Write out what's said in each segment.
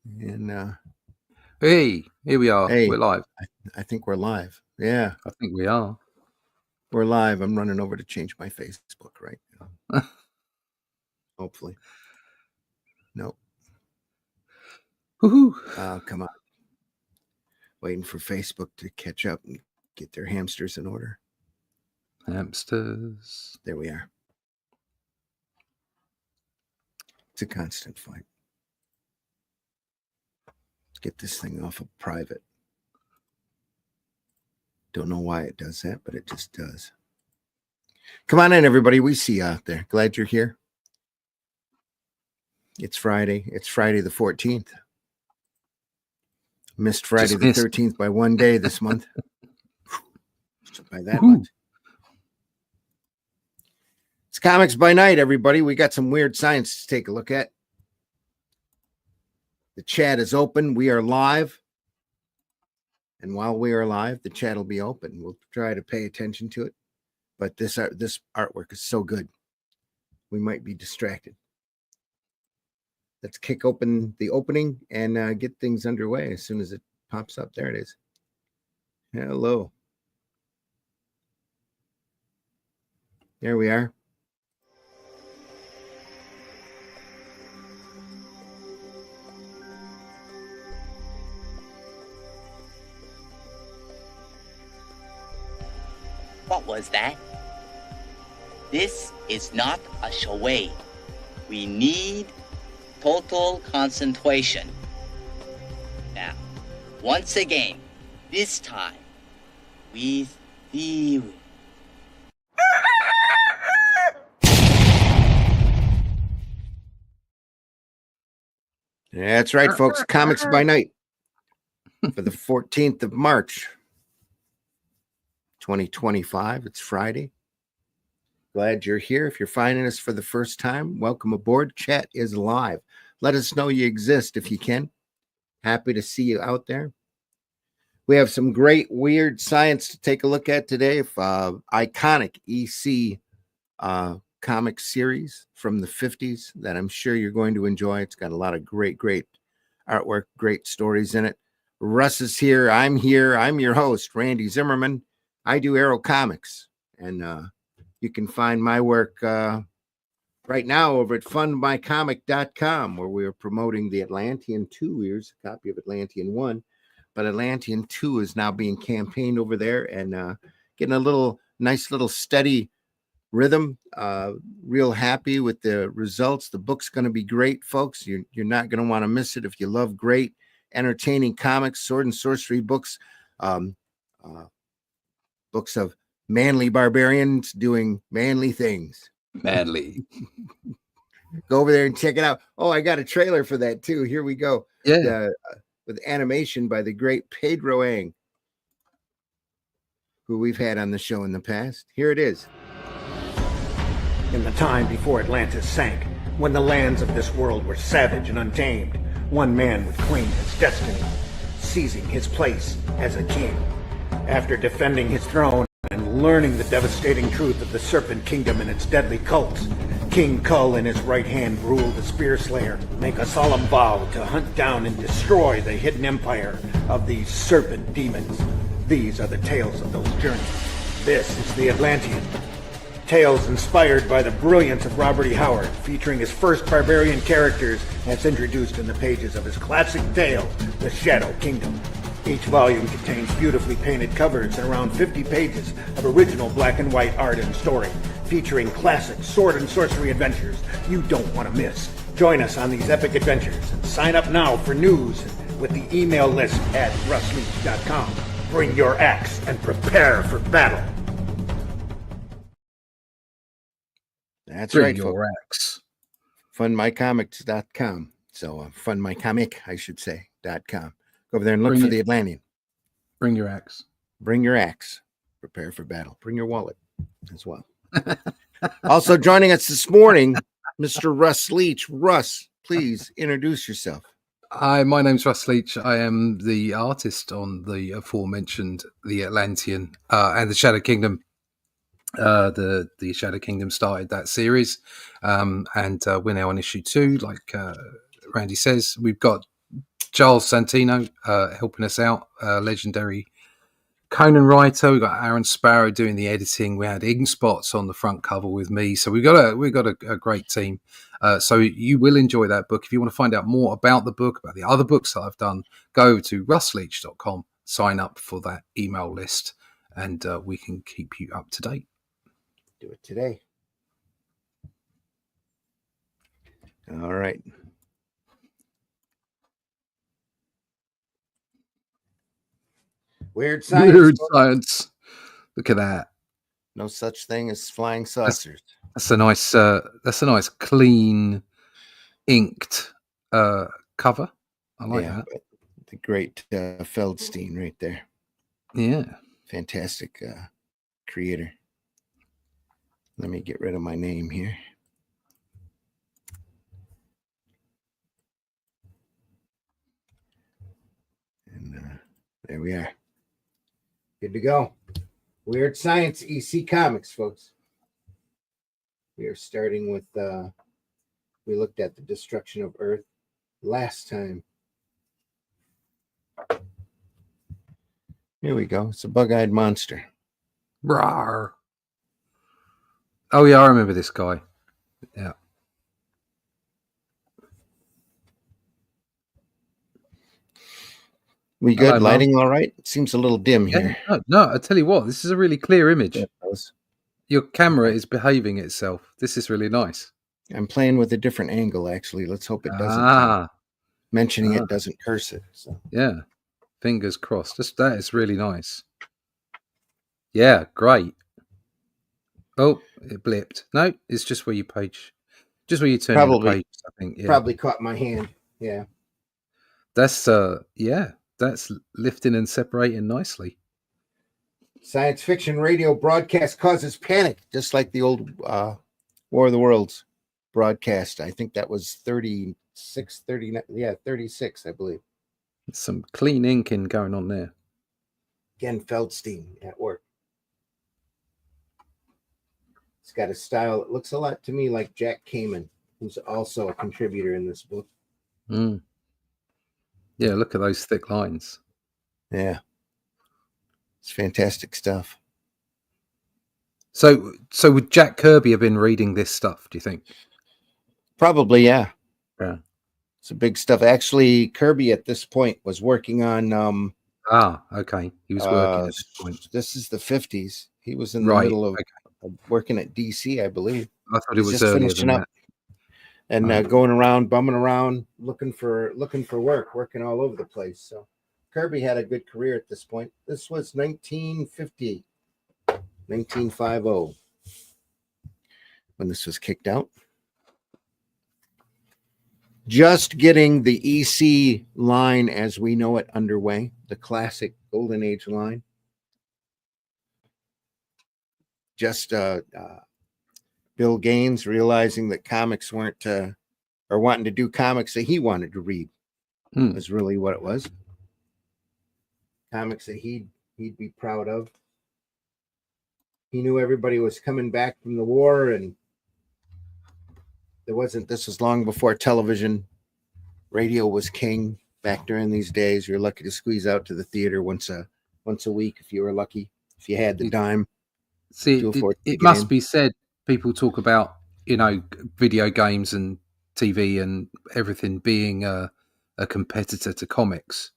And Hey, here we are. hey, We're live. I think we're live. Yeah, I think we are. we're live. I'm running over to change my Facebook right now. Hopefully. Nope. Woohoo! Oh, come on. Waiting for Facebook to catch up and get their hamsters in order. Hamsters. There we are. It's a constant fight. Get this thing off of private. Don't know why it does that, but it just does. Come on in, everybody. We see you out there. Glad you're here. It's Friday. It's Friday the 14th. Missed Friday the 13th by one day this month. By that much. It's Comics by Night, everybody. We got some weird science to take a look at. The chat is open. We are live. And while we are live, the chat will be open. We'll try to pay attention to it. But this artwork is so good. We might be distracted. Let's kick open the opening and get things underway as soon as it pops up. There it is. Hello. There we are. What was that? This is not a charade. We need total concentration. Now, once again, this time, with theory. That's right, folks. Comics by Night for the 14th of March, 2025. It's Friday. Glad you're here. If you're finding us for the first time, welcome aboard. Chat is live. Let us know you exist if you can. Happy to see you out there. We have some great weird science to take a look at today. Iconic EC comic series from the 50s that I'm sure you're going to enjoy. It's got a lot of great artwork, great stories in it. Russ is here. I'm here. I'm your host, Randy Zimmerman. I do Arrow Comics, and you can find my work right now over at fundmycomic.com, where we are promoting the Atlantean 2. Here's a copy of Atlantean 1, but Atlantean 2 is now being campaigned over there and getting a nice little steady rhythm. Real happy with the results. The book's going to be great, folks. You're not going to want to miss it if you love great, entertaining comics, sword and sorcery books, books of manly barbarians doing manly things. Manly. Go over there and check it out. Oh, I got a trailer for that too. Here we go. Yeah. With animation by the great Pedro Ang, who we've had on the show in the past. Here it is. In the time before Atlantis sank, when the lands of this world were savage and untamed, one man would claim his destiny, seizing his place as a king. After defending his throne and learning the devastating truth of the Serpent Kingdom and its deadly cults, King Kull in his right hand ruled the Spear Slayer, make a solemn vow to hunt down and destroy the hidden empire of these serpent demons. These are the tales of those journeys. This is the Atlantean. Tales inspired by the brilliance of Robert E. Howard, featuring his first barbarian characters as introduced in the pages of his classic tale, The Shadow Kingdom. Each volume contains beautifully painted covers and around 50 pages of original black and white art and story, featuring classic sword and sorcery adventures you don't want to miss. Join us on these epic adventures and sign up now for news with the email list at russleach.com. Bring your axe and prepare for battle. That's Bring right, your folks. axe. Fundmycomics.com. So fundmycomic, I should say, .com. Go over there and look for the Atlantean. Bring your axe. Bring your axe. Prepare for battle. Bring your wallet as well. Also joining us this morning, Mr. Russ Leach. Russ, please introduce yourself. Hi, my name's Russ Leach. I am the artist on the aforementioned The Atlantean and the Shadow Kingdom. The Shadow Kingdom started that series, and we're now on issue 2. Like Randy says, we've got Charles Santino helping us out, legendary Conan writer. We got Aaron Sparrow doing the editing. We had Inkspot on the front cover with me. So we got a great team. So you will enjoy that book. If you want to find out more about the book, about the other books that I've done, go to russleach.com, sign up for that email list, and we can keep you up to date. Do it today. All right. Weird science. Weird science. Look at that. No such thing as flying saucers. That's a nice clean inked cover. I like that. The great Feldstein right there. Yeah. Fantastic creator. Let me get rid of my name here. And there we are. Good to go. Weird Science EC Comics, folks. We are starting with, we looked at the destruction of Earth last time. Here we go. It's a bug-eyed monster. Rawr. Oh, yeah, I remember this guy. Yeah. We good? Hello, lighting all right? It seems a little dim here. No, I tell you what, this is a really clear image. Your camera is behaving itself. This is really nice. I'm playing with a different angle, actually. Let's hope it doesn't. Mentioning it doesn't curse it. So. Yeah. Fingers crossed. That is really nice. Yeah, great. Oh, it blipped. No, it's just where you page. Just where you turn the page, I think. Yeah. Probably caught my hand. Yeah. That's that's lifting and separating nicely. Science fiction radio broadcast causes panic, just like the old War of the Worlds broadcast. I think that was 36, 39. Yeah, 36, I believe. Some clean inking going on there. Again, Feldstein at work. It's got a style. It looks a lot to me like Jack Kamen, who's also a contributor in this book. Mm. Yeah, look at those thick lines. Yeah. It's fantastic stuff. So would Jack Kirby have been reading this stuff, do you think? Probably, yeah. Yeah. It's a big stuff. Actually, Kirby at this point was working on okay. He was working at this point. This is the 50s. He was in the middle of working at DC, I believe. I thought it was earlier than that. And going around, bumming around, looking for work, working all over the place. So Kirby had a good career at this point. This was 1950 when this was kicked out. Just getting the EC line as we know it underway, the classic Golden Age line. Just Bill Gaines realizing that comics weren't, or wanting to do comics that he wanted to read was really what it was. Comics that he'd be proud of. He knew everybody was coming back from the war, and this was long before television. Radio was king back during these days. You're lucky to squeeze out to the theater once a week if you were lucky, if you had the dime. See, it must be said, people talk about, video games and TV and everything being a competitor to comics,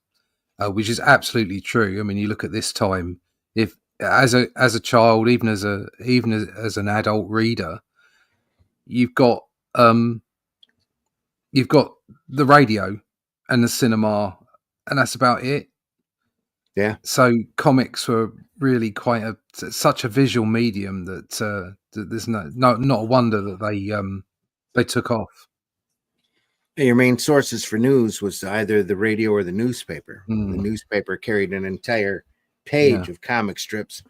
which is absolutely true. I mean, you look at this time, if as a child, even as an adult reader, you've got the radio and the cinema, and that's about it. Yeah. So comics were really such a visual medium that there's not a wonder that they took off. Your main sources for news was either the radio or the newspaper. The newspaper carried an entire page of comic strips,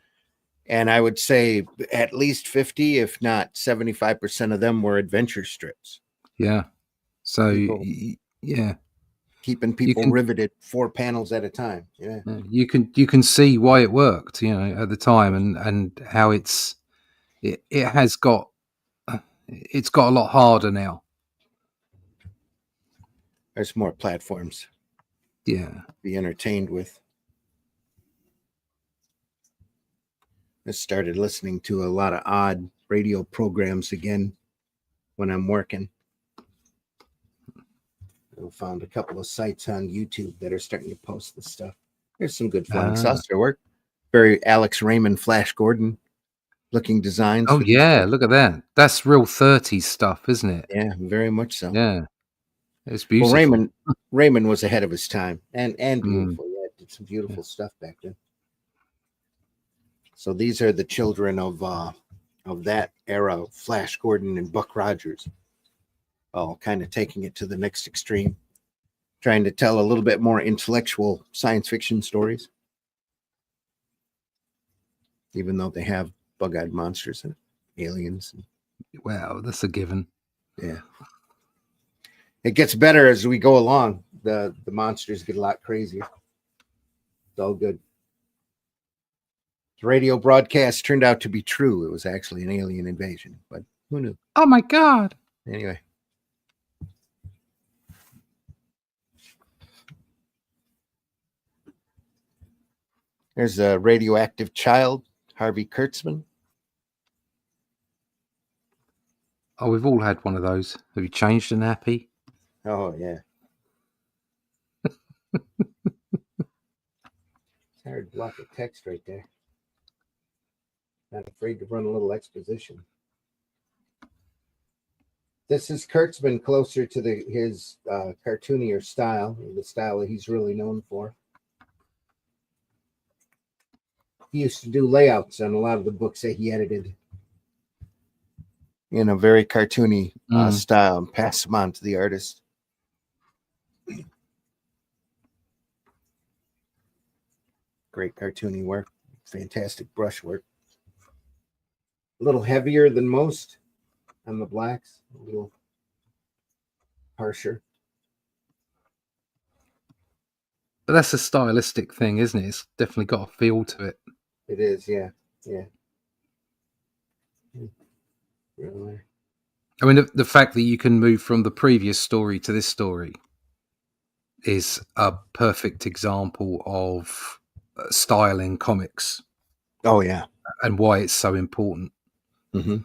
and I would say at least 50, if not 75% of them were adventure strips. Yeah. So keeping people riveted 4 panels at a time. Yeah. You can see why it worked, at the time, and how it has got a lot harder now. There's more platforms. Yeah. be entertained with. I started listening to a lot of odd radio programs again when I'm working. I found a couple of sites on YouTube that are starting to post this stuff. There's some good flying saucer work. Very Alex Raymond, Flash Gordon looking designs. Oh, for these yeah. things. Look at that. That's real 30s stuff, isn't it? Yeah, very much so. Yeah. It's Well, beautiful. Raymond was ahead of his time and Mm. beautiful. Yeah, did some beautiful stuff back then. So these are the children of that era of Flash Gordon and Buck Rogers. Oh, kind of taking it to the next extreme, trying to tell a little bit more intellectual science fiction stories, even though they have bug-eyed monsters and aliens. Wow, that's a given. Yeah. It gets better as we go along. The monsters get a lot crazier. It's all good. The radio broadcast turned out to be true. It was actually an alien invasion, but who knew? Oh, my God. Anyway. There's a radioactive child, Harvey Kurtzman. Oh, we've all had one of those. Have you changed a nappy? Oh, yeah. It's hard to block the text right there. Not afraid to run a little exposition. This is Kurtzman closer to his cartoonier style, the style that he's really known for. He used to do layouts on a lot of the books that he edited in a very cartoony style and pass them on to the artist. Great cartoony work, fantastic brush work. A little heavier than most on the blacks, a little harsher. But that's a stylistic thing, isn't it? It's definitely got a feel to it. It is, yeah. Really. I mean, the fact that you can move from the previous story to this story is a perfect example of style in comics. Oh, yeah. And why it's so important. Mm-hmm.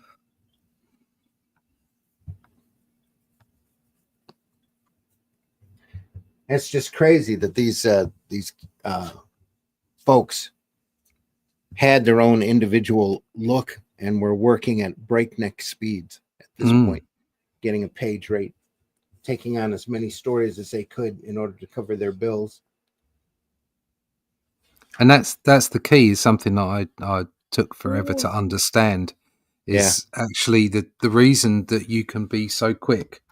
It's just crazy that these folks had their own individual look and were working at breakneck speeds at this point, getting a page rate, taking on as many stories as they could in order to cover their bills. And that's the key, is something that I took forever to understand, is actually the reason that you can be so quick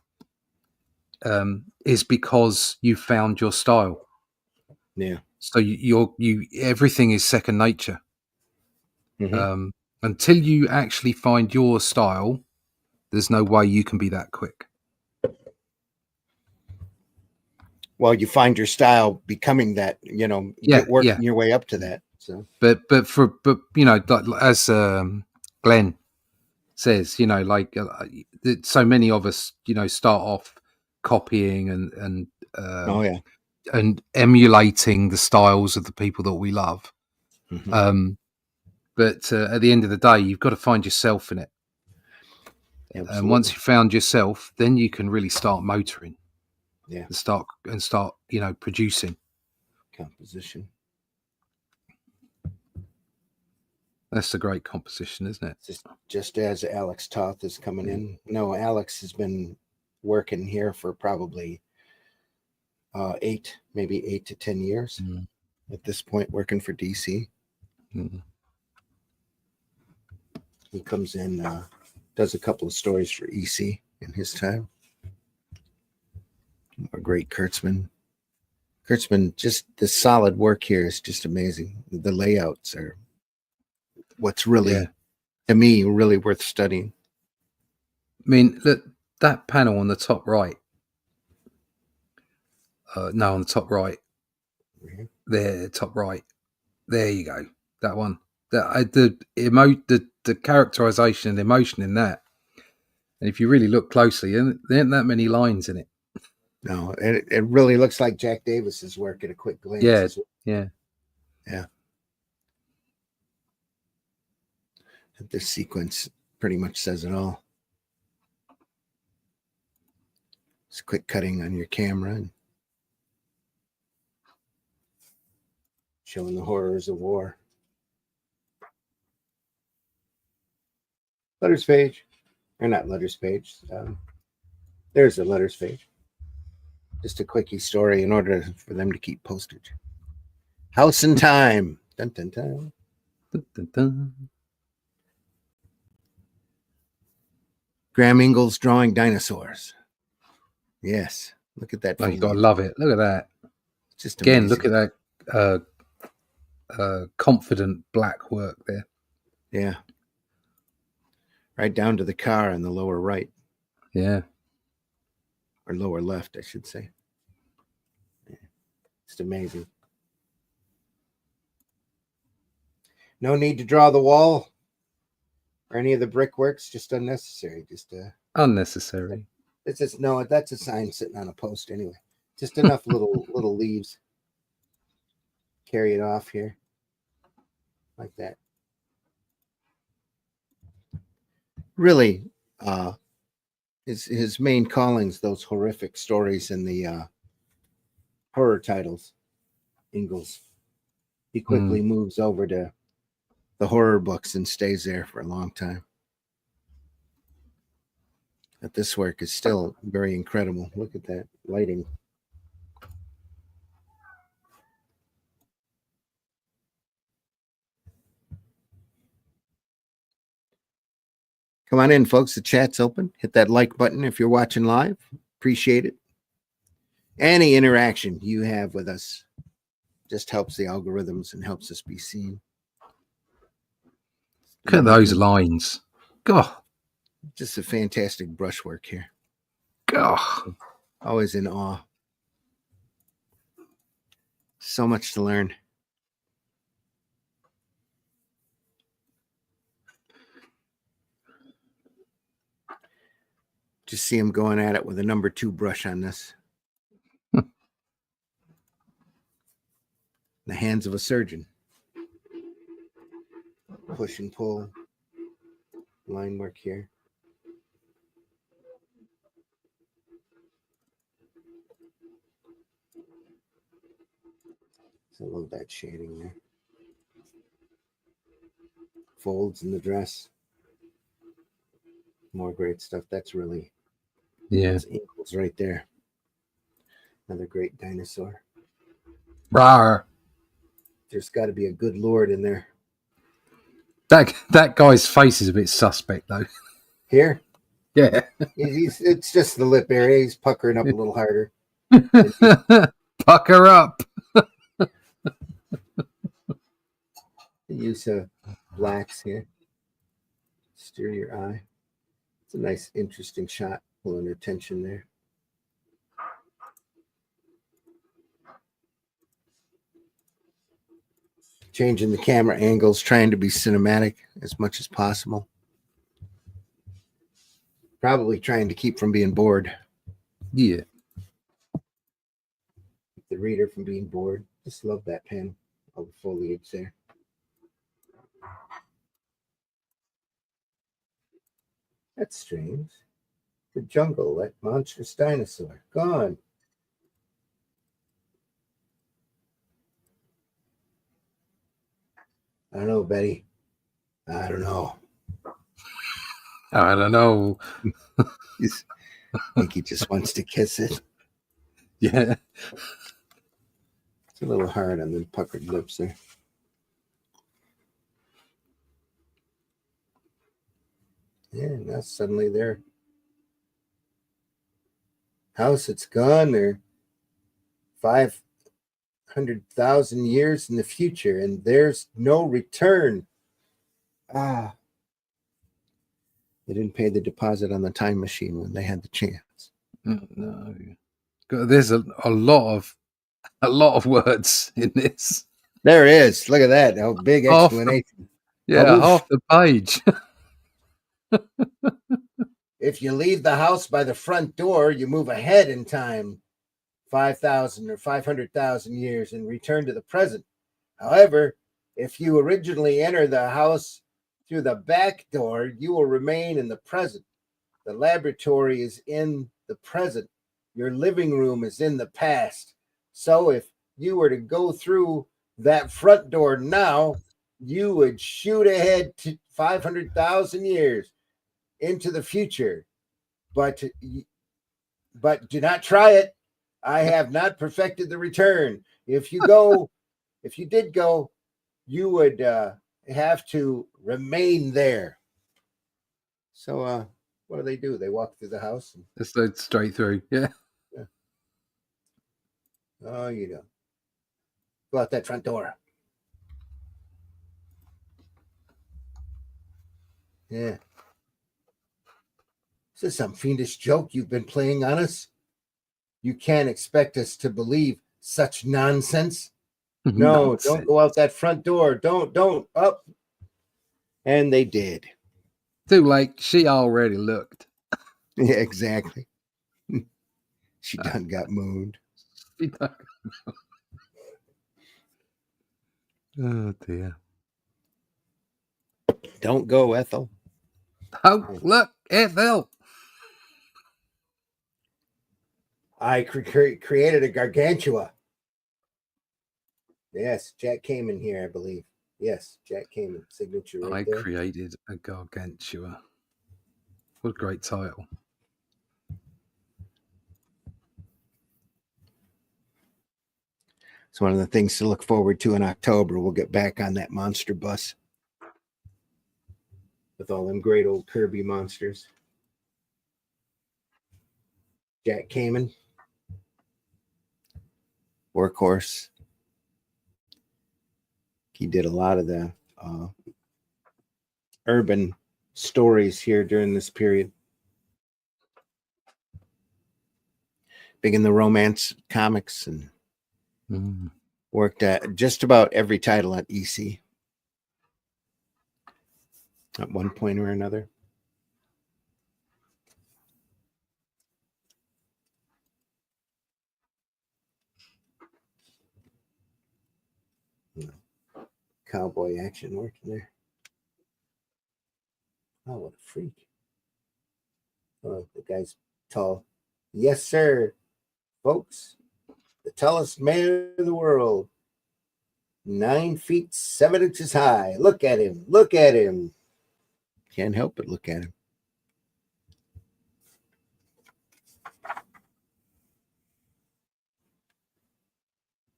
is because you found your style. Yeah. So you everything is second nature. Mm-hmm. Until you actually find your style, there's no way you can be that quick. Well, you find your style becoming that, working your way up to that. So, but as Glenn says, so many of us, start off copying and emulating the styles of the people that we love. Mm-hmm. But at the end of the day, you've got to find yourself in it. Absolutely. And once you found yourself, then you can really start motoring. Yeah. And start, producing. Composition. That's a great composition, isn't it? Just as Alex Toth is coming in. No, Alex has been working here for probably 8 to 10 years at this point, working for DC. Mm. He comes in, does a couple of stories for EC in his time. A great Kurtzman. Just the solid work here is just amazing. The layouts are what's really, to me, really worth studying. I mean, look, that panel on the top right. On the top right. Mm-hmm. There, top right. There you go. That one. The characterization and emotion in that. And if you really look closely, there aren't that many lines in it. No, it really looks like Jack Davis's work at a quick glance. Yeah, yeah. Yeah. This sequence pretty much says it all. It's quick cutting on your camera and showing the horrors of war. Letters page, or not letters page. There's the letters page. Just a quickie story in order for them to keep postage. House and Time. Dun, dun, dun. Dun, dun, dun. Graham Ingels drawing dinosaurs. Yes, look at that. Oh, you gotta love it. Look at that. Just again. amazing. Look at that confident black work there. Yeah. Right down to the car in the lower right. Yeah. Or lower left, I should say. Yeah. It's amazing. No need to draw the wall or any of the brickworks, just unnecessary. Just Unnecessary. it's just no, that's a sign sitting on a post anyway. Just enough little leaves. Carry it off here. Like that. Really, his main callings, those horrific stories in the horror titles. Ingels. He quickly moves over to the horror books and stays there for a long time. But this work is still very incredible. Look at that lighting. Come on in, folks. The chat's open. Hit that like button if you're watching live. Appreciate it. Any interaction you have with us just helps the algorithms and helps us be seen. Look at those lines. God. Just a fantastic brushwork here. God. Always in awe. So much to learn. Just see him going at it with a number 2 brush on this. The hands of a surgeon. Push and pull. Line work here. So I love that shading there. Folds in the dress. More great stuff. That's really, Yeah. Ingels right there. Another great dinosaur. Rawr. There's got to be a good lord in there. That guy's face is a bit suspect though. Here? Yeah. It's just the lip area. He's puckering up a little harder. Pucker up. The use of blacks here. Steer your eye. It's a nice, interesting shot. Pulling your attention there. Changing the camera angles, trying to be cinematic as much as possible. Probably trying to keep from being bored. Yeah. Keep the reader from being bored. Just love that panel. All the foliage there. That's strange. The jungle, that monstrous dinosaur. Gone. I don't know, Betty. I don't know. I don't know. I think he just wants to kiss it. Yeah. It's a little hard on the puckered lips there. Yeah, now suddenly their house, it's gone. They're 500,000 years in the future, and there's no return. They didn't pay the deposit on the time machine when they had the chance. No. There's a lot of words in this. There is. Look at that. Oh, big explanation. Half the page. If you leave the house by the front door, you move ahead in time. 5,000 or 500,000 years and return to the present. However, if you originally enter the house through the back door, you will remain in the present. The laboratory is in the present. Your living room is in the past. So if you were to go through that front door now, you would shoot ahead to 500,000 years into the future. But do not try it. I have not perfected the return. If you did go, you would have to remain there. So what do? They walk through the house. Just go straight through. Yeah. Oh, go out that front door. Yeah. Is this some fiendish joke you've been playing on us? You can't expect us to believe such nonsense. No, Nonsense. Don't go out that front door. Don't. Up. And they did. Too late. She already looked. Yeah, exactly. She done got mooned. Oh, dear. Don't go, Ethel. Oh, look, Ethel. I created a gargantua. Yes, Jack Kamen here, I believe. Yes, Jack Kamen signature right there. I created a gargantua. What a great title. It's one of the things to look forward to in October. We'll get back on that monster bus with all them great old Kirby monsters. Jack Kamen, workhorse. He did a lot of the urban stories here during this period. Big in the romance comics and worked at just about every title at EC at one point or another. Cowboy action working there. Oh, what a freak. Oh, the guy's tall. Yes, sir. Folks, the tallest man in the world. 9 feet 7 inches high. Look at him. Look at him. Can't help but look at him.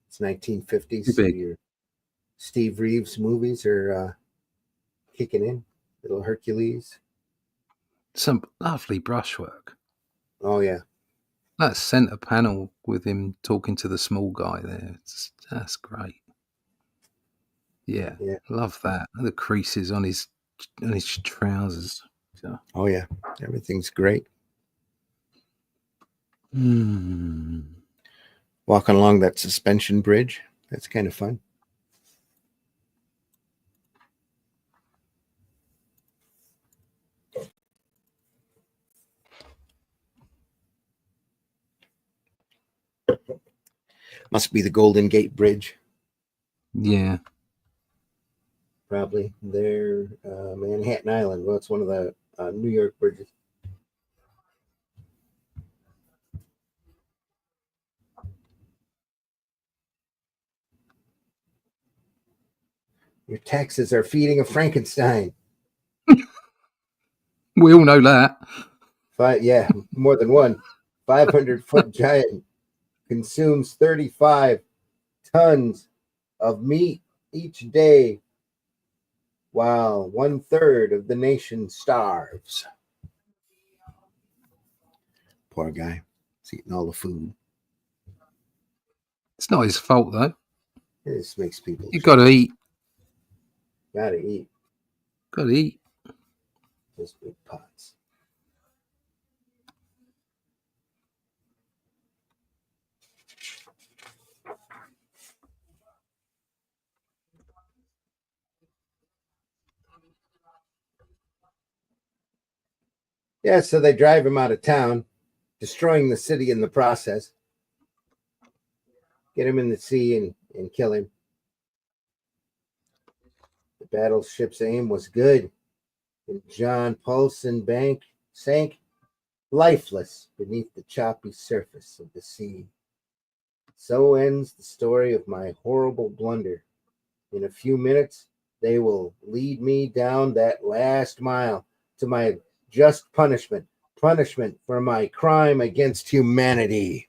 It's 1950s. So your Steve Reeves movies are kicking in. Little Hercules. Some lovely brushwork. Oh, yeah. That center panel with him talking to the small guy there. That's great. Yeah, love that. The creases on his trousers. So. Oh, yeah. Everything's great. Walking along that suspension bridge. That's kind of fun. Must be the Golden Gate Bridge. Yeah. Probably. There, Manhattan Island. Well, it's one of the New York bridges. Your taxes are feeding a Frankenstein. We all know that. More than one. 500-foot giant consumes 35 tons of meat each day, while 1/3 of the nation starves. Poor guy. He's eating all the food. It's not his fault, though. This makes people... You got to eat. Gotta eat. Got to eat. Those big pots. Yeah, so they drive him out of town, destroying the city in the process. get him in the sea and kill him. The battleship's aim was good, and John Paulson Bank sank lifeless beneath the choppy surface of the sea. So ends the story of my horrible blunder. In a few minutes, they will lead me down that last mile to my just punishment for my crime against humanity.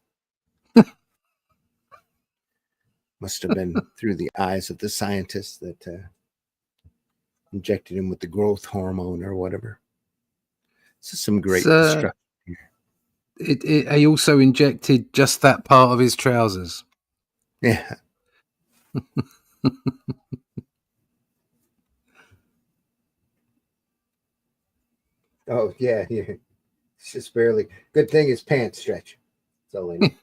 Must have been through the eyes of the scientists that injected him with the growth hormone or whatever. This is some great destruction here. He also injected just that part of his trousers. Yeah. Oh, yeah. It's just barely. Good thing his pants stretch. That's all I need.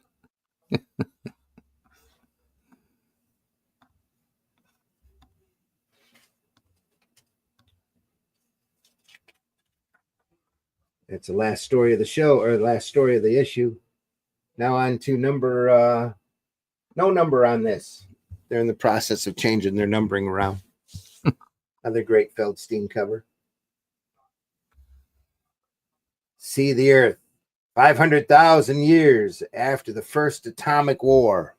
That's the last story of the show, or the last story of the issue. Now on to number, no number on this. They're in the process of changing their numbering around. Another great Feldstein cover. See the Earth 500,000 years after the first atomic war,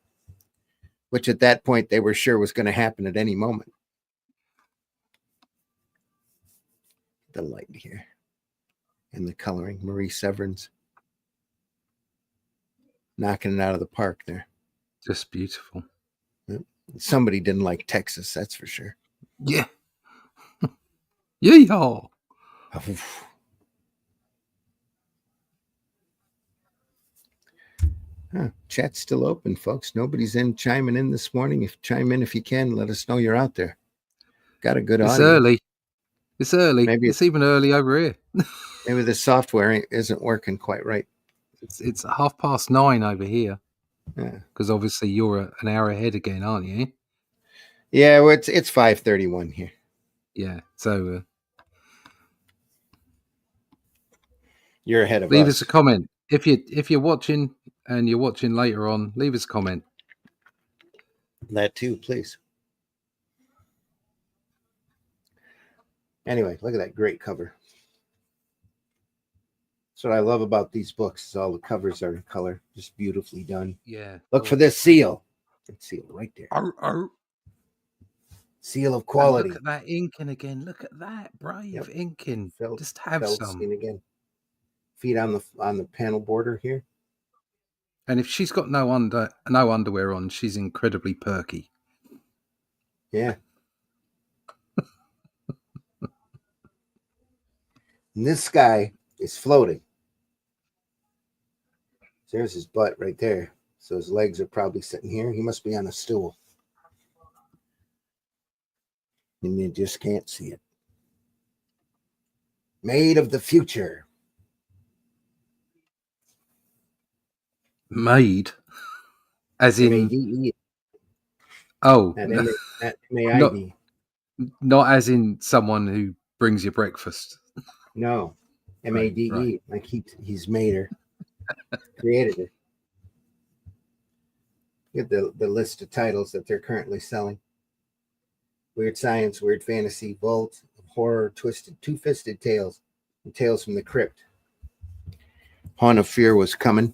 which at that point they were sure was going to happen at any moment. The light here and the coloring. Marie Severance knocking it out of the park there. Just beautiful. Somebody didn't like Texas, that's for sure. Yeah. Yeehaw. Chat's still open, folks. Nobody's chiming in this morning. Chime in if you can. Let us know you're out there. Got a good audience. Early. It's early. Maybe it's even early over here. Maybe the software isn't working quite right. It's 9:30 over here. Yeah. Because obviously you're an hour ahead again, aren't you? Yeah, well, it's 5:31 here. Yeah. So you're ahead of us. Leave us a comment. If you're watching and you're watching later on, leave us a comment. That too, please. Anyway, look at that great cover. That's what I love about these books is all the covers are in color, just beautifully done. Yeah. Look for this seal. That seal right there. Seal of quality. And look at that inking again. Look at that brave inking. Just have some again. Feet on the panel border here. And if she's got no underwear on, she's incredibly perky. Yeah. And this guy is floating. There's his butt right there. So his legs are probably sitting here. He must be on a stool. And you just can't see it. Made of the future. Made? As in... M-A-D-E. Oh. Not M-A-I-D. Not as in someone who brings you breakfast. No. M-A-D-E. Right. Like he's made her. Created her. Get the list of titles that they're currently selling. Weird Science, Weird Fantasy, Vault, Horror, Twisted, Two-Fisted Tales, and Tales from the Crypt. Haunt of Fear was coming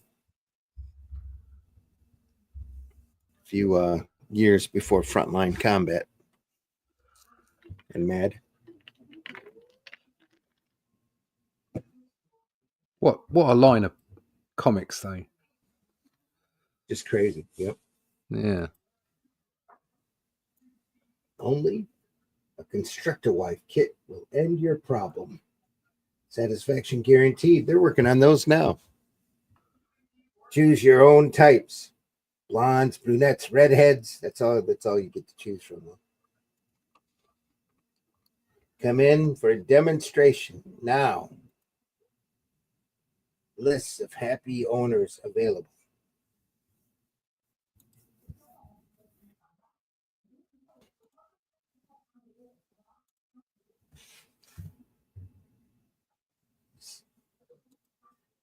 a few years before Frontline Combat and Mad. What a line of comics, though. Just crazy. Yep. Yeah. Only a Constructor Wife kit will end your problem. Satisfaction guaranteed. They're working on those now. Choose your own types. Blondes, brunettes, redheads. That's all you get to choose from. Come in for a demonstration now. Lists of happy owners available.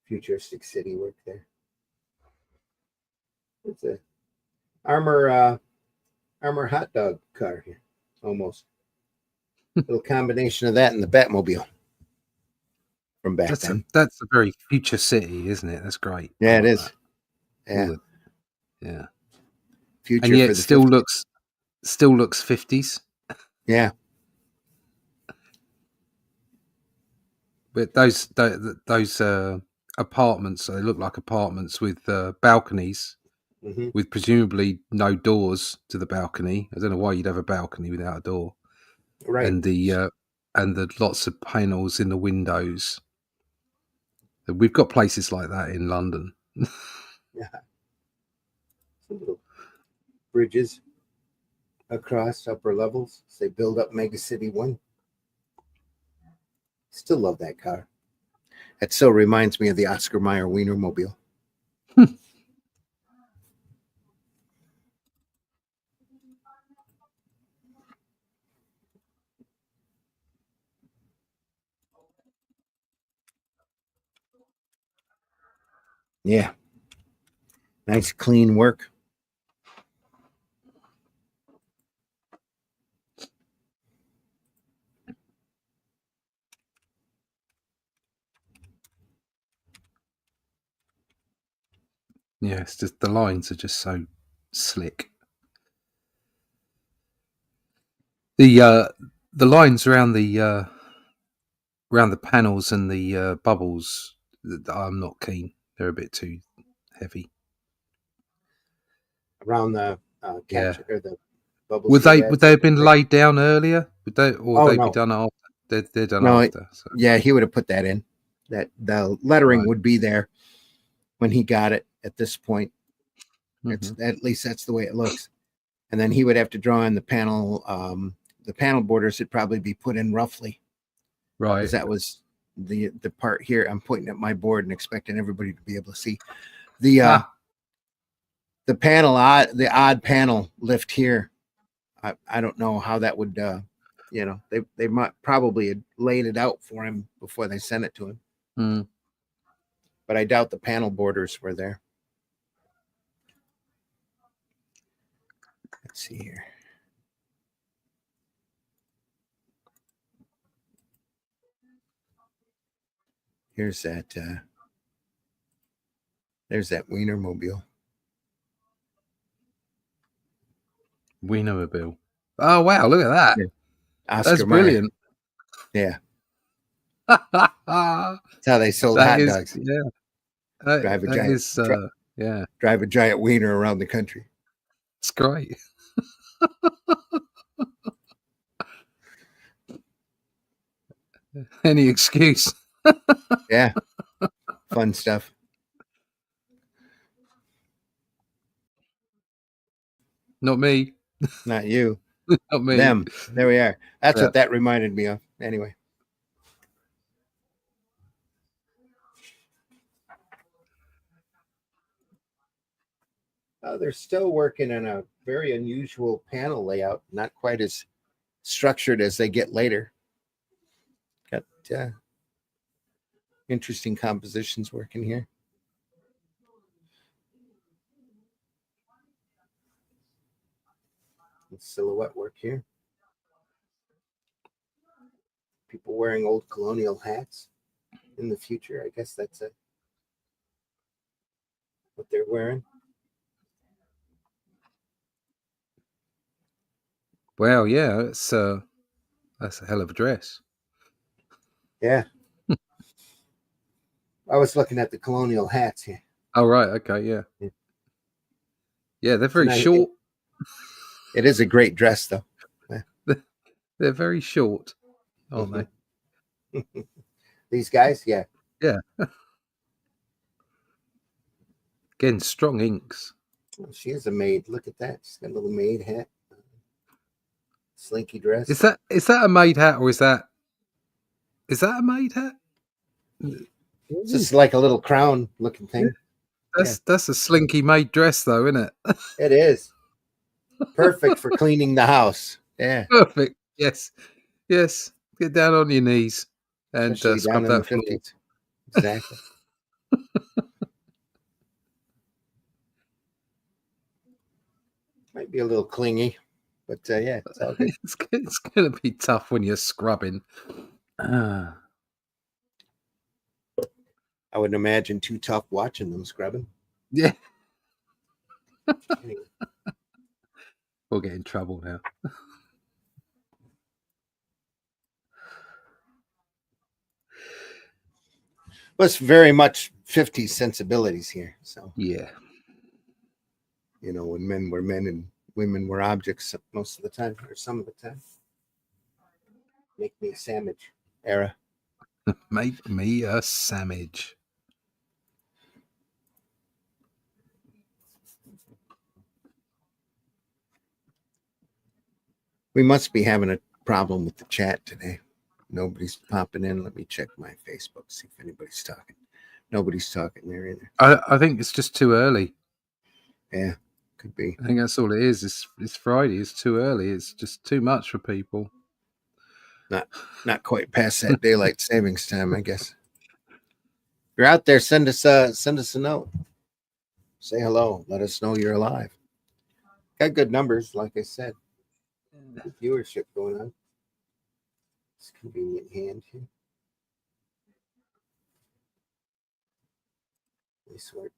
Futuristic city work there. armor hot dog car here, almost. Little combination of that and the Batmobile from back then. That's a very future city, isn't it? That's great. Yeah, I it like is. that. Yeah, Yeah. future And yet for the still 50s. looks 50s. Yeah, But those apartments, they look like apartments with balconies, hmm with presumably no doors to the balcony. I don't know why you'd have a balcony without a door. right. And the lots of panels in the windows. We've got places like that in London. Yeah, some little bridges across upper levels. So they build up Mega City 1. Still love that car. It so reminds me of the Oscar Mayer Wienermobile. Yeah, nice clean work. Yeah, it's just the lines are just so slick. The lines around the panels and the bubbles, I'm not keen. They're a bit too heavy. Around the capture or the bubbles. Would they have been laid down earlier? Would they, or would Oh, they no. be done after? They're done No, after. So. Yeah, he would have put that in. That the lettering Right. would be there when he got it. At this point, Mhm. at least that's the way it looks. And then he would have to draw in the panel. The panel borders would probably be put in roughly, Right. because that was the part here. I'm pointing at my board and expecting everybody to be able to see the panel. The odd panel lift here. I don't know how that would. They might probably had laid it out for him before they sent it to him. Mm. But I doubt the panel borders were there. Let's see here. Here's that. There's that Wienermobile. Wienermobile. Oh wow! Look at that. Yeah. Oscar That's Mayer. brilliant. Yeah, That's how they sold hot dogs. Yeah. Drive a that giant. is, yeah. Drive a giant wiener around the country. It's great. Any excuse. Yeah, fun stuff. Not me. Not you. Not me. Them. There we are. That's Yeah. what that reminded me of. Anyway. They're still working on a very unusual panel layout, not quite as structured as they get later. Got interesting compositions working here. Silhouette work here. People wearing old colonial hats in the future. I guess that's it. What they're wearing. Well, yeah, that's a hell of a dress. Yeah. I was looking at the colonial hats here. Oh right, okay, yeah. Yeah, they're very short. It is a great dress, though. They're very short, aren't they? These guys, yeah. Yeah. Again, strong inks. Oh, she is a maid. Look at that. She's got a little maid hat. Slinky dress. Is that a maid hat, or is that a maid hat? It's just like a little crown looking thing. That's a slinky maid dress, though, isn't it? It is. Perfect for cleaning the house. Yeah. Perfect. Yes. Get down on your knees and scrub that floor. Exactly. Might be a little clingy, but yeah, it's all good. It's going to be tough when you're scrubbing. I would imagine too tough watching them scrubbing. Yeah, Anyway, we'll get in trouble now. but it's very much 50s sensibilities here. So, Yeah. you know, when men were men and women were objects most of the time, or some of the time. Make me a sandwich era. Make me a sandwich. We must be having a problem with the chat today. Nobody's popping in. Let me check my Facebook, see if anybody's talking. Nobody's talking there either. I think it's just too early. Yeah, could be. I think that's all it is. It's Friday. It's too early. It's just too much for people. Not quite past that daylight savings time, I guess. If you're out there, send us a note. Say hello. Let us know you're alive. Got good numbers, like I said. Good viewership going on. It's convenient hand here. Nice work.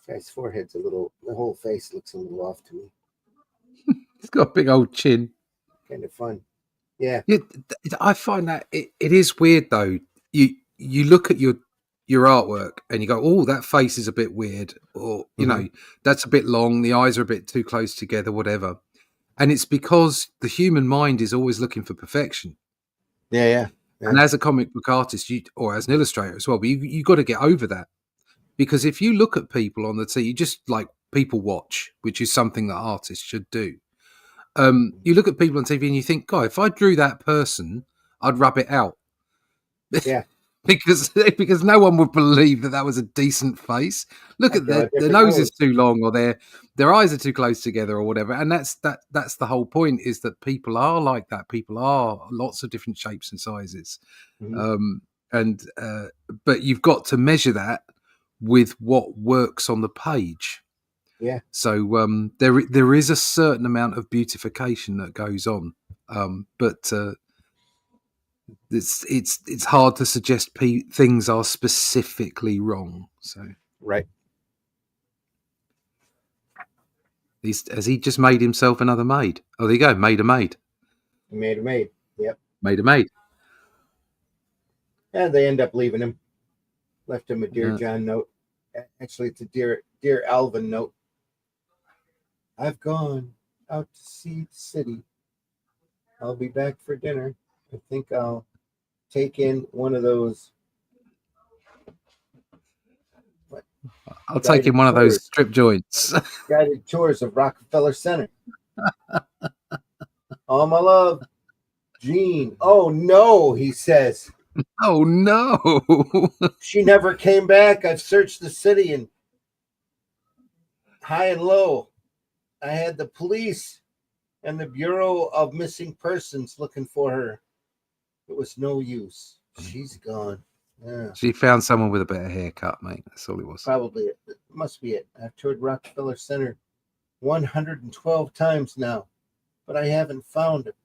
Guy's forehead's the whole face looks a little off to me. It's got a big old chin. Kind of fun. Yeah. I find that it is weird though. You look at your artwork and you go, oh, that face is a bit weird, or you know, that's a bit long. The eyes are a bit too close together, whatever. And it's because the human mind is always looking for perfection. Yeah. And as a comic book artist, or as an illustrator as well, but you got to get over that, because if you look at people on the TV, you just like people watch, which is something that artists should do. You look at people on TV and you think, God, if I drew that person, I'd rub it out. Yeah. because no one would believe that was a decent face. Look at their nose is too long, or their eyes are too close together, or whatever. And that's the whole point, is that people are like that. People are lots of different shapes and sizes. But you've got to measure that with what works on the page. Yeah. So there is a certain amount of beautification that goes on, but it's hard to suggest things are specifically wrong. So right. Has he just made himself another maid? Oh, there you go, made a maid. He made a maid. Yep. Made a maid. And they end up leaving him. Left him a Dear John note. Actually, it's a Dear Alvin note. I've gone out to see the city. I'll be back for dinner. I think I'll take in one of those. I'll take in one of those strip joints. Guided tours of Rockefeller Center. All my love, Jean. Oh no, he says. Oh no. She never came back. I've searched the city and high and low. I had the police and the Bureau of Missing Persons looking for her. It was no use. She's gone. Yeah. She found someone with a better haircut, mate. That's all it was. Probably it. It must be it. I've toured Rockefeller Center 112 times now, but I haven't found it.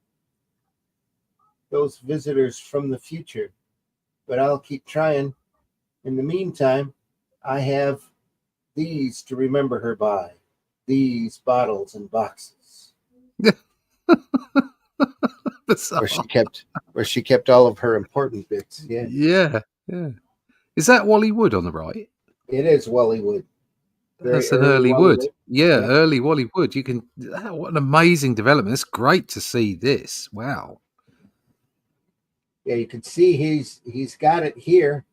Those visitors from the future. But I'll keep trying. In the meantime, I have these to remember her by. These bottles and boxes. where she kept all of her important bits. Yeah. Is that Wally Wood on the right? It is Wally Wood. That's an early Wood. Yeah, early Wally Wood. What an amazing development. It's great to see this. Wow. Yeah, you can see he's got it here.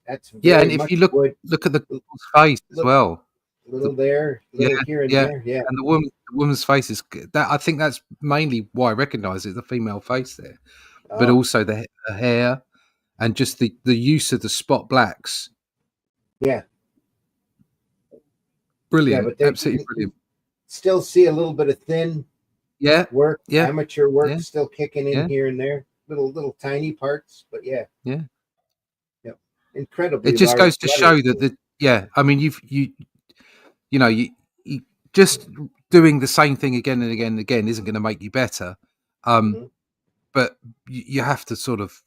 That's and if you look at the face as well. Little there, little here and there. Yeah. And the woman's face is that. I think that's mainly why I recognise it, the female face there. But also the hair and just the use of the spot blacks. Yeah. Brilliant. Yeah, absolutely brilliant. Still see a little bit of thin work, amateur work still kicking in here and there. Little tiny parts, but yeah. Incredibly. It just goes to show that I mean, you just doing the same thing again and again and again isn't going to make you better. But you have to sort of,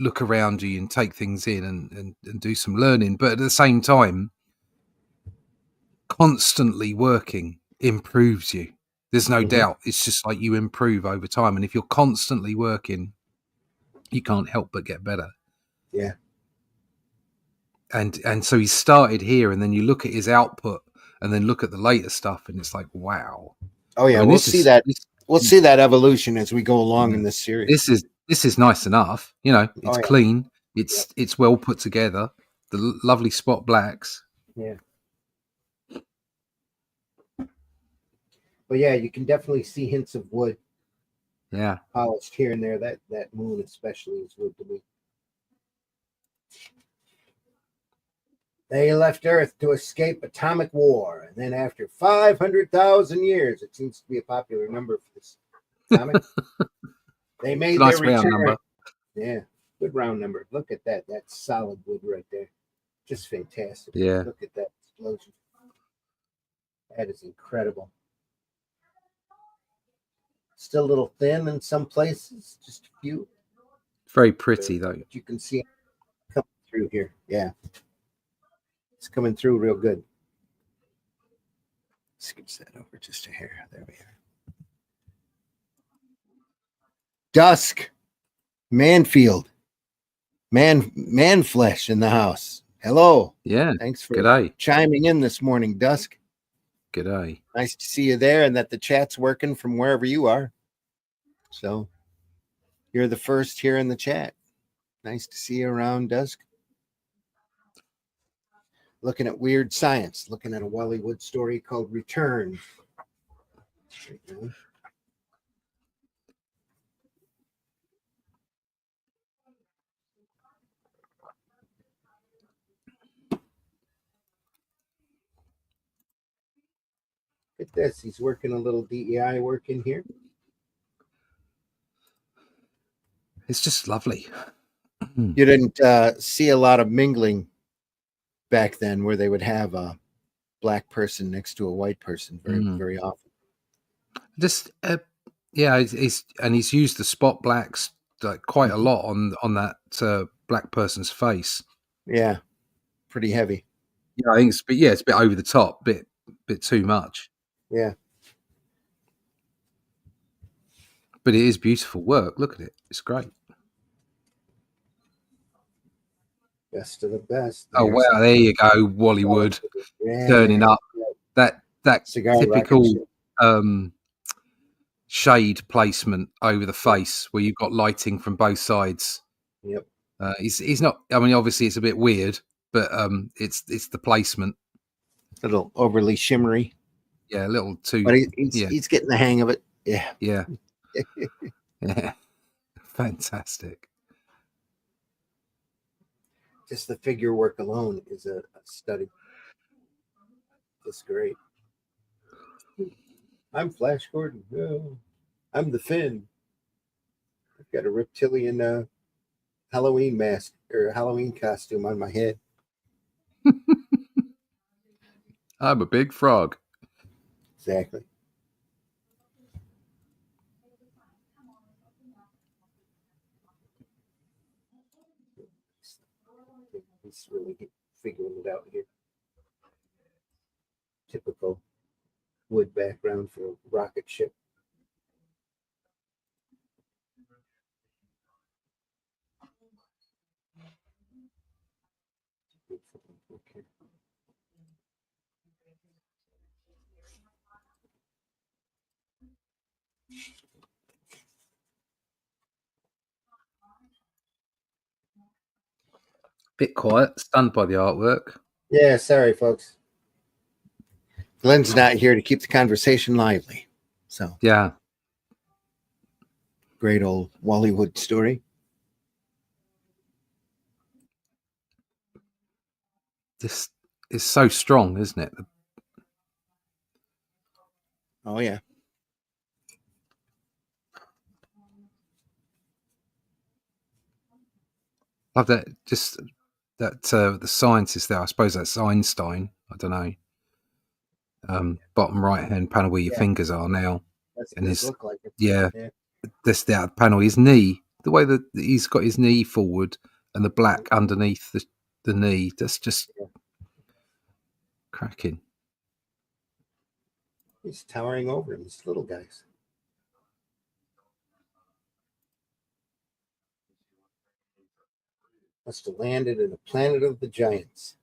look around you and take things in and do some learning. But at the same time, constantly working improves you. There's no doubt. It's just like you improve over time. And if you're constantly working, you can't help but get better. Yeah. And so he started here, and then you look at his output and then look at the later stuff, and it's like, wow. Oh yeah, we'll see that evolution as we go along in this series. This is nice enough. It's clean. It's well put together. The lovely spot blacks. Yeah. But yeah, you can definitely see hints of wood. Yeah. Polished here and there. That moon especially is wood to me. They left Earth to escape atomic war, and then after 500,000 years, it seems to be a popular number for this comic, they made nice their return. Round number. Yeah, good round number. Look at that. That's solid wood right there. Just fantastic. Yeah. Look at that explosion. That is incredible. Still a little thin in some places, just a few. Very pretty, though. You can see it coming through here. Yeah. It's coming through real good. Scooch that over just a hair. There we are. Dusk. Manfield. Man flesh in the house. Hello. Yeah. Thanks for G'day. chiming in this morning, Dusk. G'day. Nice to see you there and that the chat's working from wherever you are. So you're the first here in the chat. Nice to see you around, Dusk. Looking at weird science, looking at a Wallywood story called Return. Look at this. He's working a little DEI work in here. It's just lovely. You didn't see a lot of mingling back then where they would have a black person next to a white person very often. Just he's used the spot blacks like quite a lot on that black person's face. Yeah, pretty heavy. Yeah, I think it's a bit over the top, bit too much. Yeah, but it is beautiful work. Look at it; it's great. Best of the best. Oh wow! There you go, Wallywood turning up. That cigar typical shade placement over the face where you've got lighting from both sides. Yep. He's not. I mean, obviously it's a bit weird, but it's the placement. A little overly shimmery. Yeah, a little too. But he's getting the hang of it. Yeah. Yeah. Yeah. Fantastic. Just the figure work alone is a study. That's great. I'm Flash Gordon. Oh, I'm the Finn. I've got a reptilian Halloween mask or Halloween costume on my head. I'm a big frog. Exactly. He's really figuring it out here. Typical wood background for a rocket ship. Okay. Bit quiet, stunned by the artwork. Yeah, sorry, folks. Glenn's not here to keep the conversation lively. So, yeah. Great old Wallywood story. This is so strong, isn't it? Oh, yeah. Love that. Just that the scientist there. I suppose that's Einstein. I don't know. bottom right hand panel where your fingers are now. That's And what it his, look like. yeah, this the panel, his knee, the way that he's got his knee forward and the black underneath the knee, that's just cracking. He's towering over these little guys. Must have landed in a planet of the giants.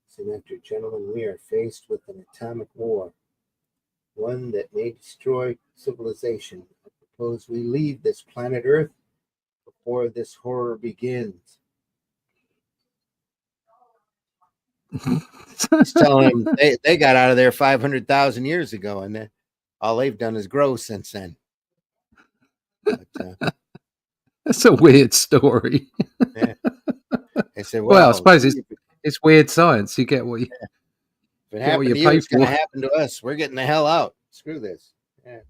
Senator, gentlemen, we are faced with an atomic war, one that may destroy civilization. I propose we leave this planet Earth before this horror begins. He's telling them they got out of there 500,000 years ago, and all they've done is grow since then. But, that's a weird story. yeah. They said, well, I suppose it's weird science. You get what you if it happened to you, it's going to happen to us. We're getting the hell out. Screw this. Yeah.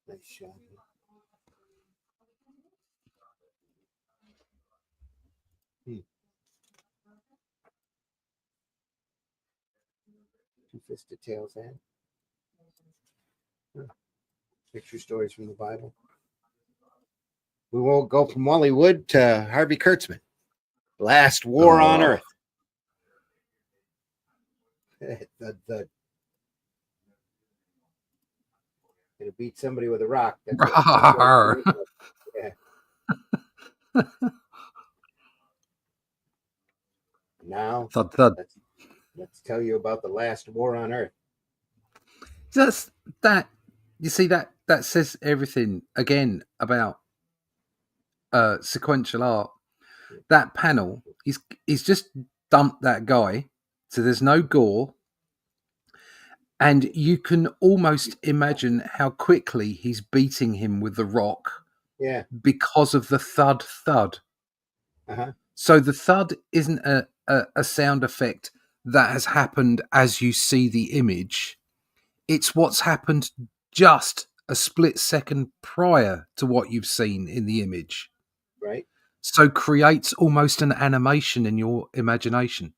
Nice shot. Two-fisted tails head. Picture stories from the Bible. We won't go from Wally Wood to Harvey Kurtzman. Last war on Earth. Gonna beat somebody with a rock. Yeah. Now, let's tell you about the last war on Earth. That's that. You see that says everything again about sequential art. That panel, he's just dumped that guy, so there's no gore, and you can almost imagine how quickly he's beating him with the rock. Yeah, because of the thud. Uh-huh. So the thud isn't a sound effect that has happened as you see the image. It's what's happened just a split second prior to what you've seen in the image. Right. So creates almost an animation in your imagination.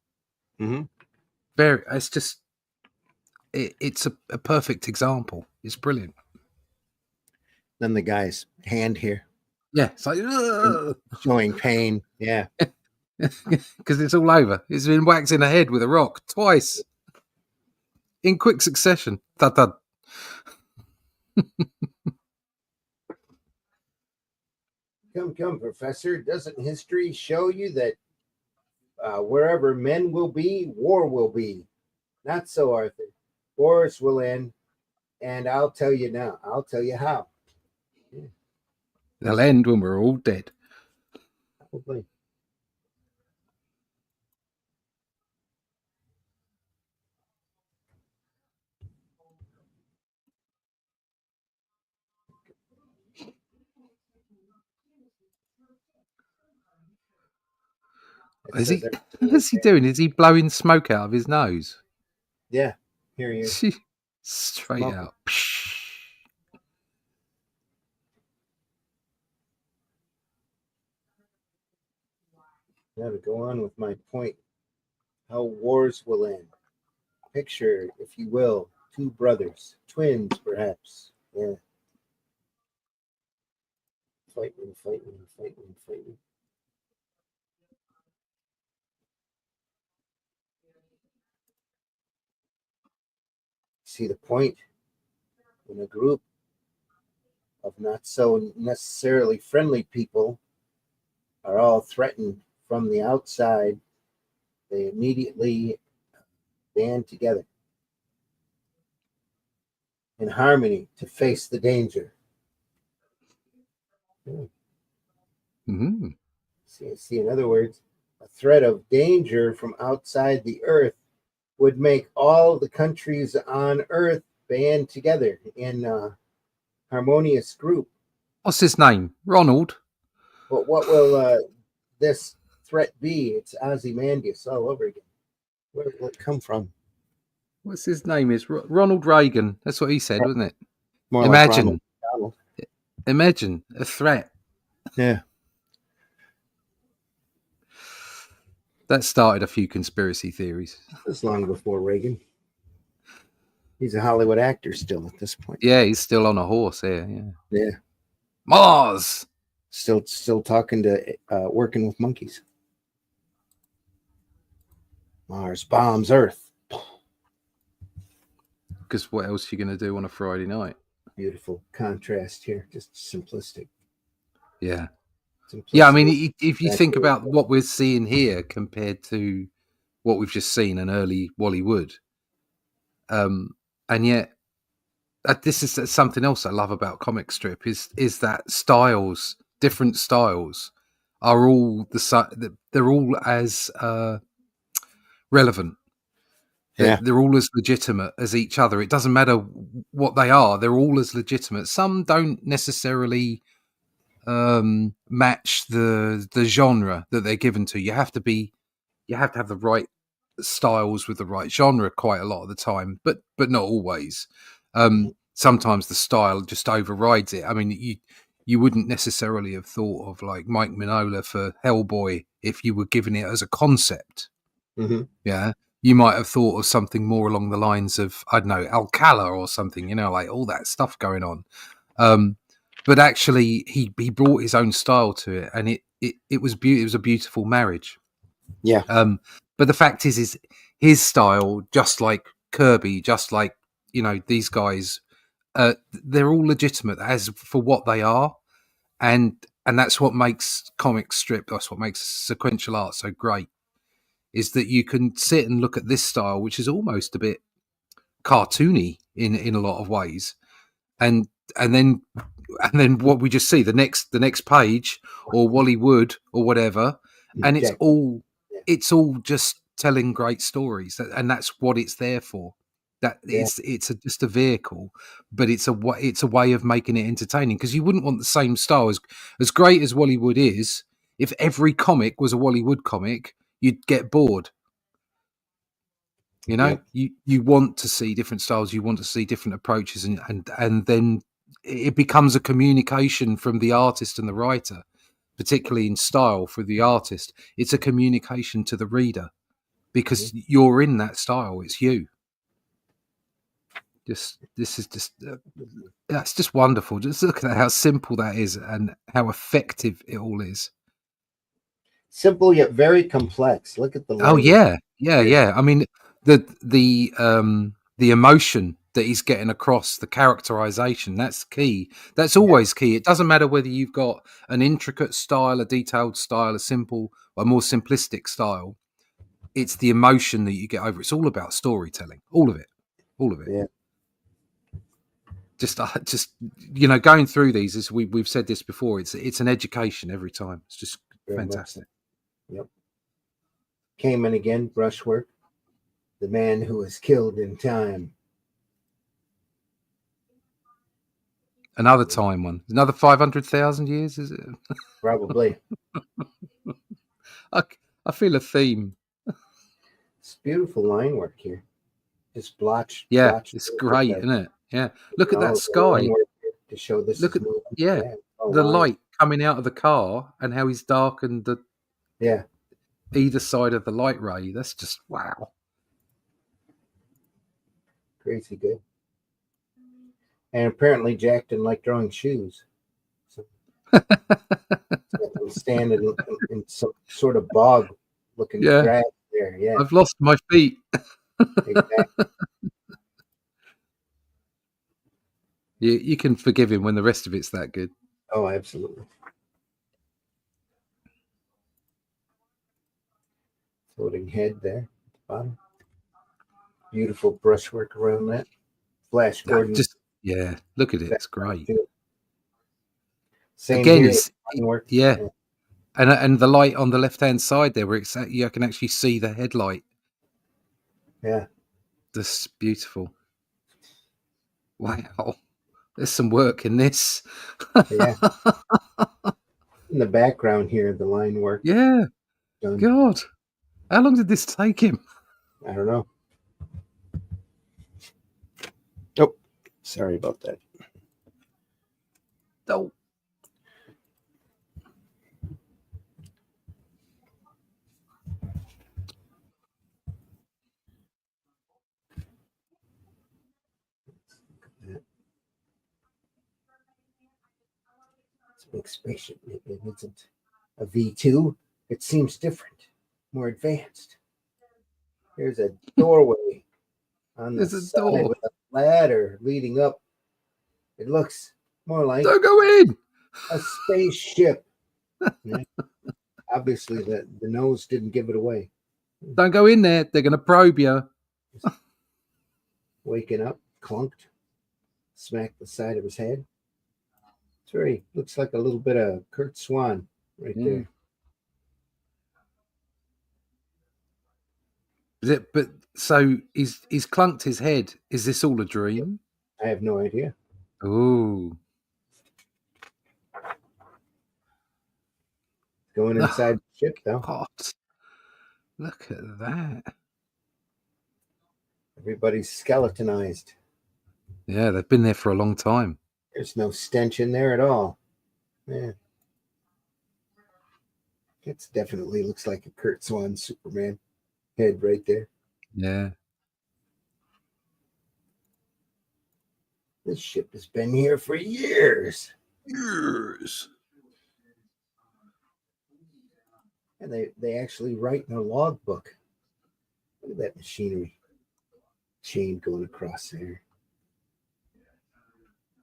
Mm-hmm. It's just, it's a perfect example. It's brilliant. Then the guy's hand here. Yeah. It's like, showing pain. Yeah. Because it's all over. It's been whacked in the head with a rock twice in quick succession. Thud, thud. Come, Professor. Doesn't history show you that wherever men will be, war will be? Not so, Arthur. Wars will end, and I'll tell you now. I'll tell you how. Yeah. They'll end when we're all dead. Probably. What's he doing? Is he blowing smoke out of his nose? Yeah, here he is. Straight out. Now to go on with my point, how wars will end. Picture, if you will, two brothers, twins perhaps. Yeah. Fighting. See the point? When a group of not so necessarily friendly people are all threatened from the outside, they immediately band together in harmony to face the danger. Mm-hmm. See, in other words, a threat of danger from outside the Earth would make all the countries on Earth band together in a harmonious group. What's his name? Ronald? But what will this threat be? It's Ozymandias all over again. Where will it come from? What's his name? Is Ronald Reagan? That's what he said, wasn't it? More imagine, like imagine a threat. Yeah. That started a few conspiracy theories. This long before Reagan. He's a Hollywood actor still at this point. Yeah, he's still on a horse here. Yeah. Yeah. Mars. Still talking to working with monkeys. Mars bombs Earth. Because what else are you going to do on a Friday night? Beautiful contrast here. Just simplistic. Yeah. Simplicity. Yeah, I mean, if you think about what we're seeing here compared to what we've just seen in early Wally Wood, and yet this is something else I love about comic strip is that styles, different styles, are all they're all as relevant. Yeah. They're all as legitimate as each other. It doesn't matter what they are; they're all as legitimate. Some don't necessarily match the genre that they're given to. You have to have the right styles with the right genre quite a lot of the time, but not always. Sometimes the style just overrides it. I mean, you wouldn't necessarily have thought of like Mike Mignola for Hellboy if you were given it as a concept. Mm-hmm. Yeah, you might have thought of something more along the lines of, I don't know, Alcala or something. You know, like all that stuff going on. But actually, he brought his own style to it, and it was it was a beautiful marriage. Yeah. But the fact is his style, just like Kirby, just like these guys, they're all legitimate as for what they are, and that's what makes comic strip. That's what makes sequential art so great. Is that you can sit and look at this style, which is almost a bit cartoony in a lot of ways, and then what we just see the next page or Wally Wood or whatever, and it's all just telling great stories, and that's what it's there for. That it's just a vehicle, but it's a way of making it entertaining, because you wouldn't want the same style as great as Wally Wood is. If every comic was a Wally Wood comic, you'd get bored. You want to see different styles, you want to see different approaches, and then it becomes a communication from the artist and the writer, particularly in style. For the artist, it's a communication to the reader because you're in that style. It's you. That's just wonderful. Just look at how simple that is and how effective it all is. Simple yet very complex. Look at the language. Oh yeah. I mean, the emotion that he's getting across, the characterization, that's key. That's always key. It doesn't matter whether you've got an intricate style, a detailed style, a simple or more simplistic style. It's the emotion that you get over. It's all about storytelling. All of it. Yeah. Just going through these, as we've said this before, it's an education every time. It's just very fantastic. Yep. Kamen again, brushwork. The man who was killed in time. Another time one. Another 500,000 years, is it? Probably. I feel a theme. It's beautiful line work here. Just blotch. Yeah, blotch it's great, isn't it? Yeah. Look at that sky. To show this. Look at the light coming out of the car and how he's darkened the either side of the light ray. That's just wow. Crazy good. And apparently Jack didn't like drawing shoes. So I'm standing in some sort of bog looking grass there. Yeah. I've lost my feet. Exactly. You can forgive him when the rest of it's that good. Oh, absolutely. Floating head there at the bottom. Beautiful brushwork around that. Flash Gordon. Look at it. It's great. Same again, here, and the light on the left-hand side there, where you can actually see the headlight. Yeah. That's beautiful. Wow. There's some work in this. Yeah. In the background here, the line work. Yeah. Done. God. How long did this take him? I don't know. Oh, sorry about that. Oh. big spaceship. It isn't a V2. It seems different, more advanced. There's a doorway on the There's a side door. with a ladder leading up. It looks more like Don't go in. a spaceship. Yeah. Obviously, the nose didn't give it away. Don't go in there. They're going to probe you. Waking up, clunked, smacked the side of his head. It's very, looks like a little bit of Kurt Swan right there. Is it? But so he's clunked his head. Is this all a dream? I have no idea. Ooh. Going inside the ship, though. What? Look at that. Everybody's skeletonized. Yeah, they've been there for a long time. There's no stench in there at all. Yeah. It definitely looks like a Kurt Swan Superman head right there. Yeah. This ship has been here for years. Years. And they actually write in a logbook. Look at that machinery. Chain going across there.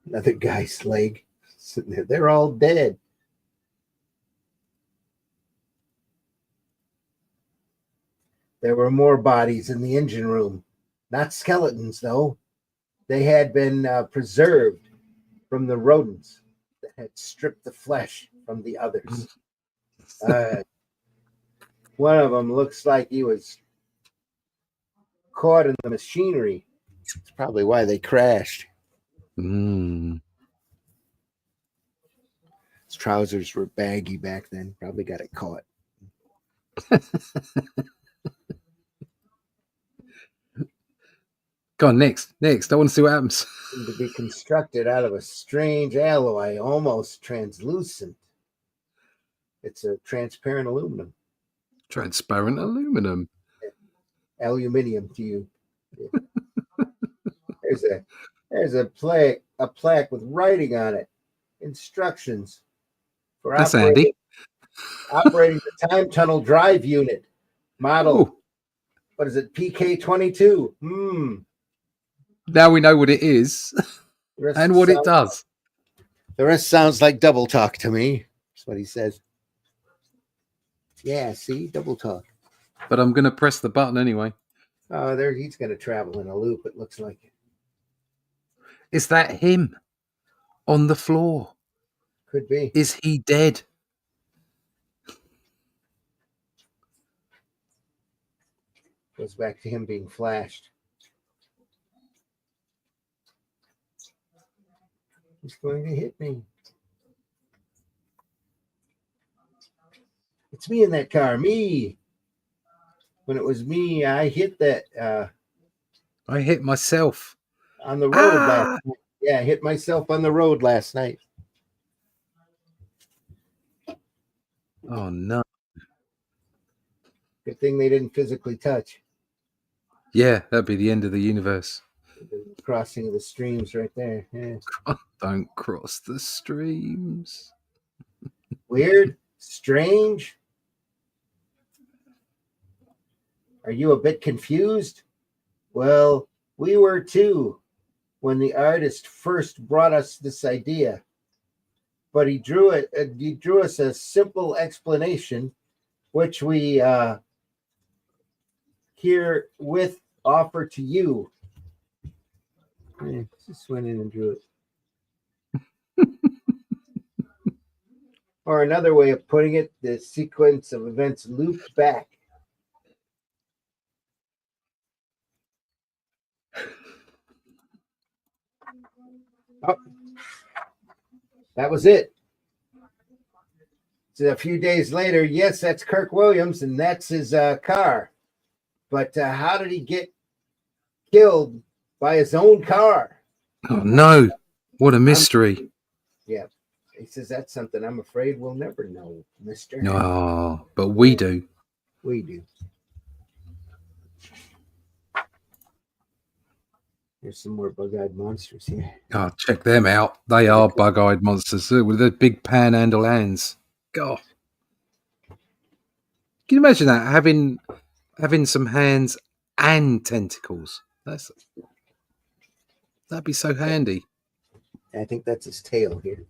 Another guy's leg sitting there. They're all dead. There were more bodies in the engine room. Not skeletons, though. They had been preserved from the rodents that had stripped the flesh from the others. One of them looks like he was caught in the machinery. It's probably why they crashed. Mm. His trousers were baggy back then. Probably got it caught. Go on, next. I want to see what happens. Seemed to be constructed out of a strange alloy, almost translucent. It's a transparent aluminum. Transparent aluminum. Aluminium to you. Yeah. There's a plaque with writing on it. Instructions for That's handy. operating the time tunnel drive unit. Model. Ooh. What is it? PK22. Now we know what it is and what it does. The rest sounds like double talk to me. That's what he says. Yeah, see? Double talk. But I'm going to press the button anyway. Oh, there he's going to travel in a loop, it looks like. Is that him on the floor? Could be. Is he dead? Goes back to him being flashed. He's going to hit me. It's me in that car. Me. When it was me, I hit that. I hit myself. On the road last night. Yeah, I hit myself on the road last night. Oh, no. Good thing they didn't physically touch. Yeah, that'd be the end of the universe. The crossing of the streams right there. Yeah. Don't cross the streams. Weird? Strange? Are you a bit confused? Well, we were too when the artist first brought us this idea. But he drew us a simple explanation, which we herewith offer to you. Yeah, just went in and drew it. Or another way of putting it, the sequence of events looped back. Oh, that was it. So a few days later, yes, that's Kirk Williams, and that's his car. But how did he get killed by his own car? Oh, no. What a mystery. Yeah. He says that's something I'm afraid we'll never know, mister. Oh, but we do. We do. There's some more bug-eyed monsters here. Oh, check them out. They are bug-eyed monsters with their big panhandle hands. God. Can you imagine that? Having some hands and tentacles. That'd be so handy. I think that's his tail here.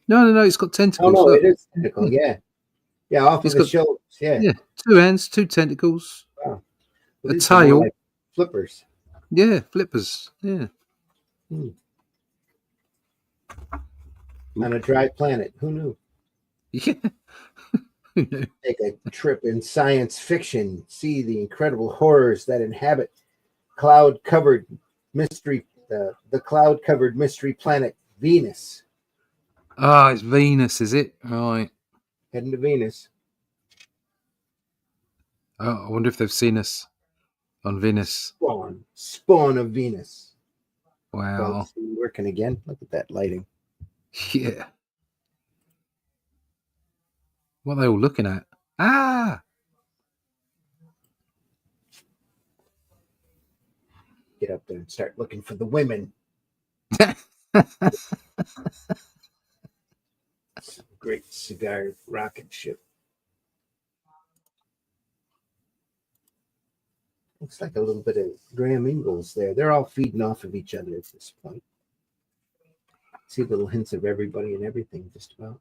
No, it's got Oh tentacles. no, Look. it is tentacle. Yeah, yeah, off It's of his got- shoulders. Yeah, Yeah, 2 hands, 2 tentacles, wow. a These are more tail. like flippers. Yeah, flippers. Yeah. On a dry planet. Who knew? Yeah. Take a trip in science fiction. See the incredible horrors that inhabit cloud-covered mystery. The cloud-covered mystery planet Venus. Ah, it's Venus, is it? Right. Heading to Venus. Oh, I wonder if they've seen us on Venus. Spawn of Venus. Wow. Feldstein working again. Look at that lighting. Yeah. What are they all looking at? Ah! Get up there and start looking for the women. Great cigar rocket ship. Looks like a little bit of Graham Ingels there. They're all feeding off of each other at this point. See little hints of everybody and everything, just about.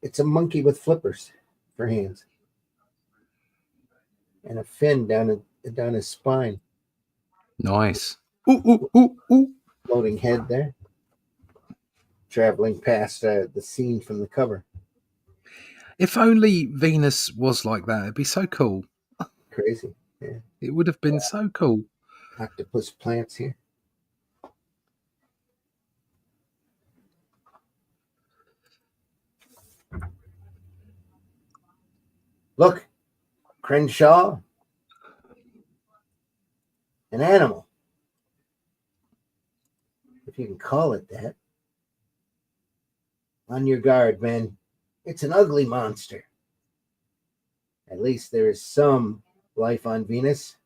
It's a monkey with flippers for hands and a fin down his spine. Nice. Ooh. Floating head there. Traveling past the scene from the cover. If only Venus was like that, it'd be so cool. Crazy. Yeah. It would have been so cool. Octopus plants here. Look, Crenshaw. An animal. If you can call it that. On your guard, men. It's an ugly monster. At least there is some life on Venus.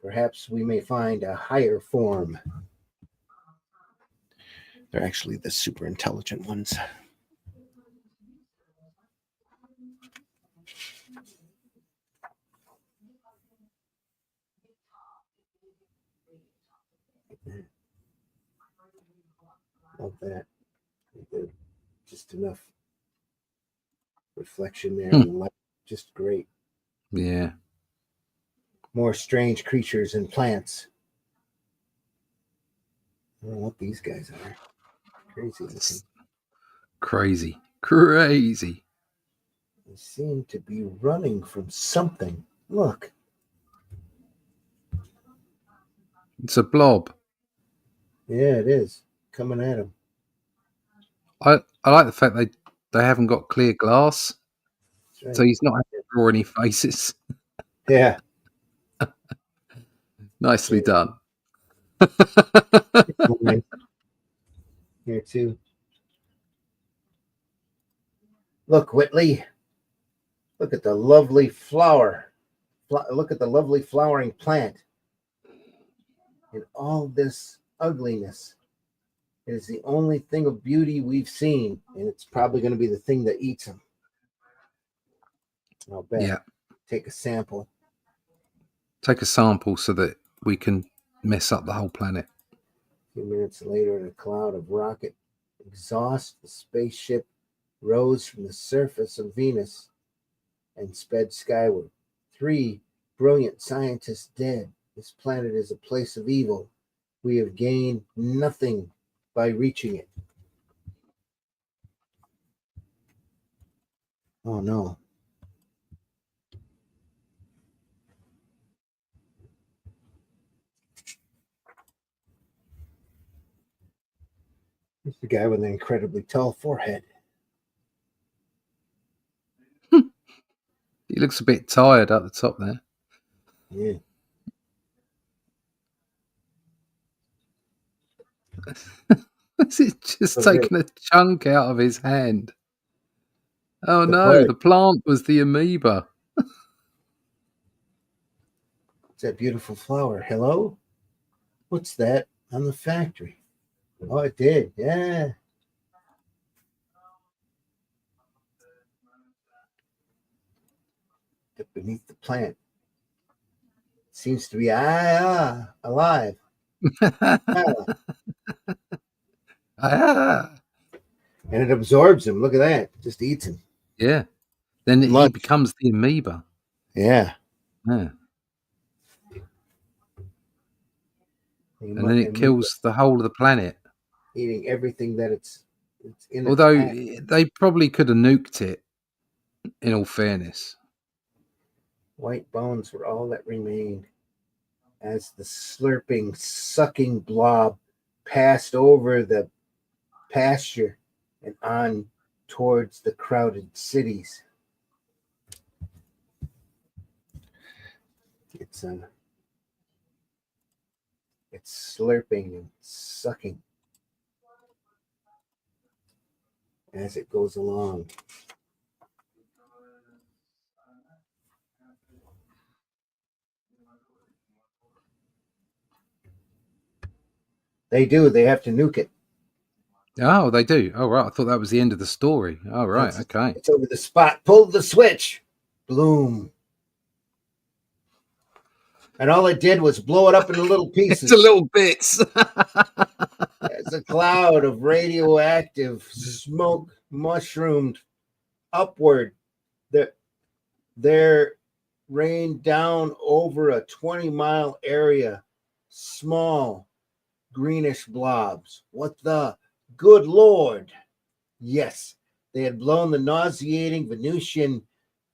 Perhaps we may find a higher form. They're actually the super intelligent ones. Love that. Just enough reflection there. And light. Just great. Yeah. More strange creatures and plants. I don't know what these guys are. Crazy looking. Crazy. They seem to be running from something. Look. It's a blob. Yeah, it is. Coming at him. I like the fact they haven't got clear glass. Right. So he's not having to draw any faces. Yeah. Nicely done. Here too. Look, Whitley. Look at the lovely flower. Look at the lovely flowering plant. In all this ugliness, it is the only thing of beauty we've seen, and it's probably going to be the thing that eats them. I'll bet. Yeah. Take a sample. Take a sample so that we can mess up the whole planet. A few minutes later, in a cloud of rocket exhaust, the spaceship rose from the surface of Venus and sped skyward. 3 brilliant scientists dead. This planet is a place of evil. We have gained nothing by reaching it. Oh no. It's the guy with an incredibly tall forehead. He looks a bit tired at the top there. Yeah. Is it just taking a chunk out of his hand? Oh no, bird. the plant was the amoeba. It's that beautiful flower. Hello? What's that on the factory? Oh, it did. Yeah. Beneath the plant. Seems to be alive. Ah, And it absorbs him. Look at that. Just eats him. yeah. Then he Lunch. becomes the amoeba. Yeah. Yeah. And then it And kills the whole of the planet. eating everything that it's in. Although its path. they probably could have nuked it, in all fairness. White bones were all that remained as the slurping, sucking blob passed over the pasture and on towards the crowded cities. It's slurping and sucking as it goes along. They do. They have to nuke it. Oh, they do. Oh, right. I thought that was the end of the story. Oh, right. Okay. It's over the spot. Pull the switch. Bloom. And all it did was blow it up into little pieces. It's a little bits. As a cloud of radioactive smoke mushroomed upward, there rained down over a 20-mile area small greenish blobs. What the good Lord? Yes, they had blown the nauseating Venusian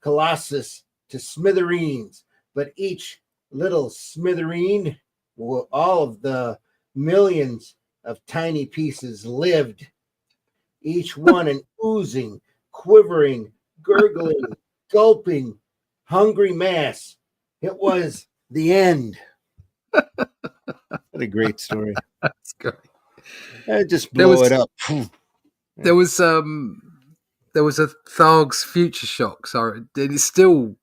colossus to smithereens, but each little smithereen, all of the millions of tiny pieces lived, each one an oozing, quivering, gurgling, gulping, hungry mass. It was the end. What a great story. That's great. Just blow it up. There was a Tharg's Future Shock. Sorry, it's still,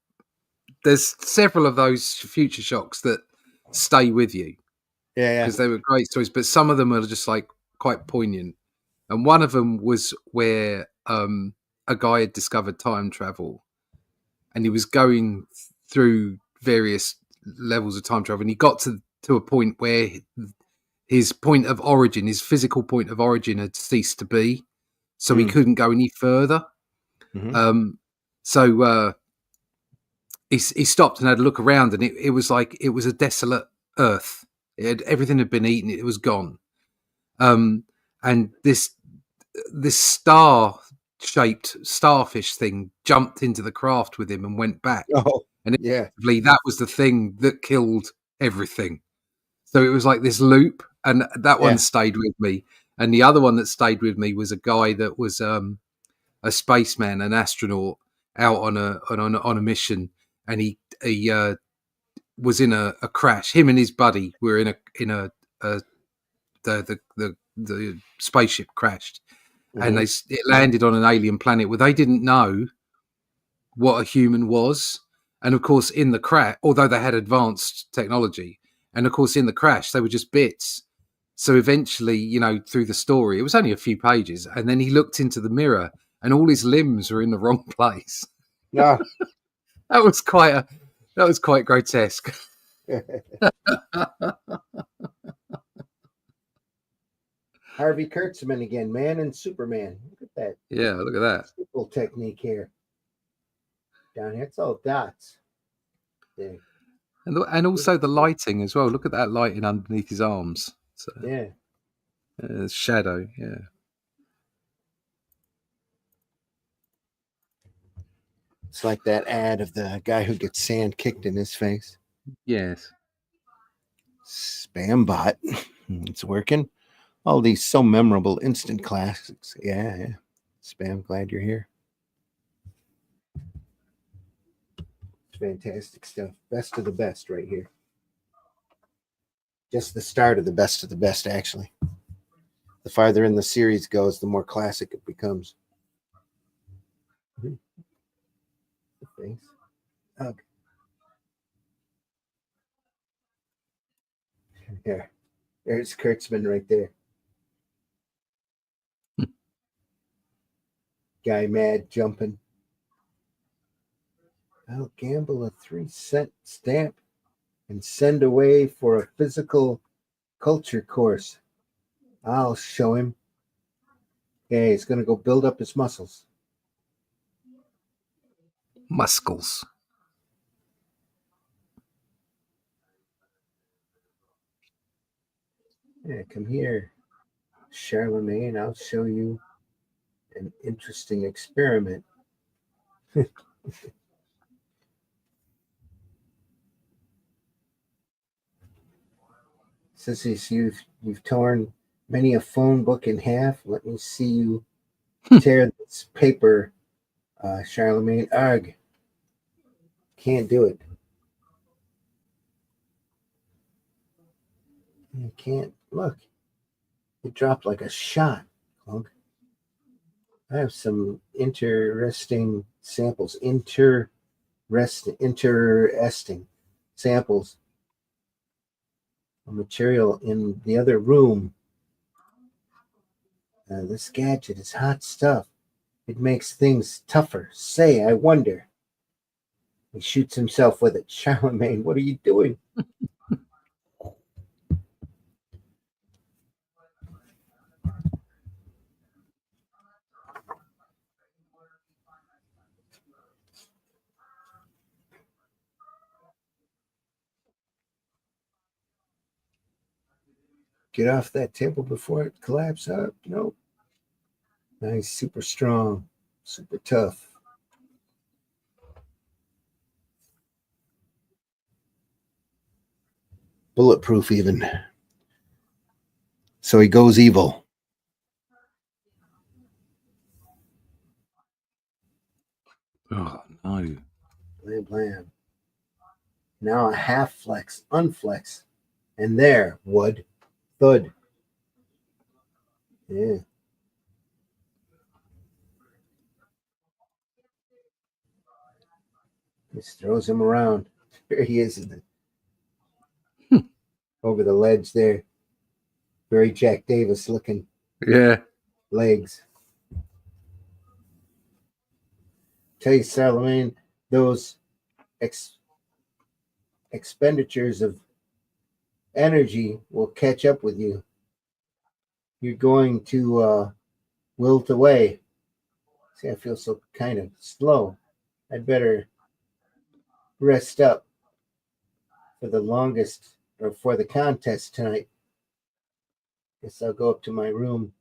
there's several of those Future Shocks that stay with you. Yeah. Because they were great stories, but some of them are just like quite poignant. And one of them was where a guy had discovered time travel, and he was going through various levels of time travel, and he got to a point where his point of origin, his physical point of origin, had ceased to be, so he couldn't go any further. Mm-hmm. So he stopped and had a look around, and it was like it was a desolate earth. Everything had been eaten; it was gone. And this star-shaped starfish thing jumped into the craft with him and went back. Oh, and yeah. That was the thing that killed everything. So it was like this loop, and that one stayed with me. And the other one that stayed with me was a guy that was a spaceman, an astronaut, out on a mission, and he was in a crash. Him and his buddy were in the spaceship crashed, and it landed on an alien planet where they didn't know what a human was. And of course, in the crash, although they had advanced technology, and of course in the crash they were just bits. So eventually, through the story, it was only a few pages, and then he looked into the mirror, and all his limbs were in the wrong place. Yeah, that was quite grotesque. Harvey Kurtzman again, man and Superman. Look at that. Yeah, look at that. Simple technique here. Down here, it's all dots. There. And also the lighting as well. Look at that lighting underneath his arms. So, yeah. Shadow, yeah. It's like that ad of the guy who gets sand kicked in his face. Yes. Spam bot. It's working. All these so memorable instant classics. Yeah. Spam, glad you're here. It's fantastic stuff. Best of the best right here. Just the start of the best, actually. The farther in the series goes, the more classic it becomes. The face. Hug. There. There's Kurtzman right there. Guy mad jumping. I'll gamble a 3-cent stamp and send away for a physical culture course. I'll show him. Okay, he's going to go build up his muscles. Muscles. Yeah, come here, Charlemagne. I'll show you an interesting experiment. Says you've torn many a phone book in half. Let me see you tear this paper, Charlemagne. Arg. Can't do it. You can't. Look. It dropped like a shot. Clunk. I have some interesting samples. Interesting samples of material in the other room. This gadget is hot stuff. It makes things tougher. Say, I wonder. He shoots himself with it. Charlemagne, what are you doing? Get off that table before it collapses up. Nope. Nice, super strong, super tough. Bulletproof even. So he goes evil. Oh, no. Blam, blam. Now a half flex, unflex. And there, wood, thud. Yeah. Just throws him around. There he is over the ledge there. Very Jack Davis looking Yeah. legs. Tell you, Charlemagne, those expenditures of energy will catch up with you. You're going to wilt away. See, I feel so kind of slow. I'd better rest up for the longest or for the contest tonight. Guess I'll go up to my room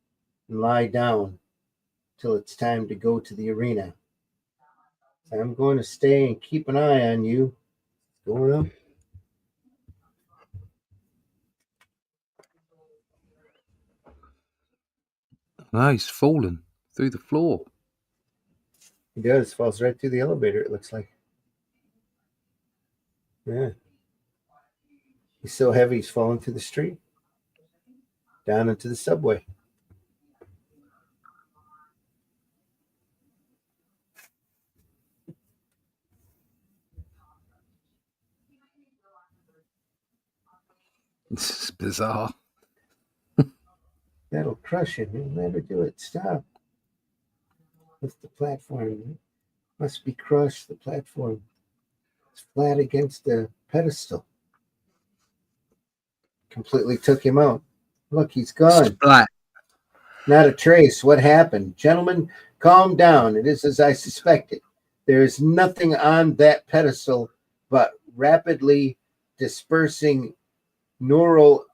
and lie down till it's time to go to the arena. So I'm going to stay and keep an eye on you. Going up. No, he's fallen through the floor. He does. Falls right through the elevator, it looks like. Yeah. He's so heavy, he's falling through the street. Down into the subway. This is bizarre. That'll crush him. He'll never do it. Stop. Lift the platform. Must be crushed. The platform. It's flat against the pedestal. Completely took him out. Look, he's gone. Splat. Not a trace. What happened? Gentlemen, calm down. It is as I suspected. There is nothing on that pedestal but rapidly dispersing neural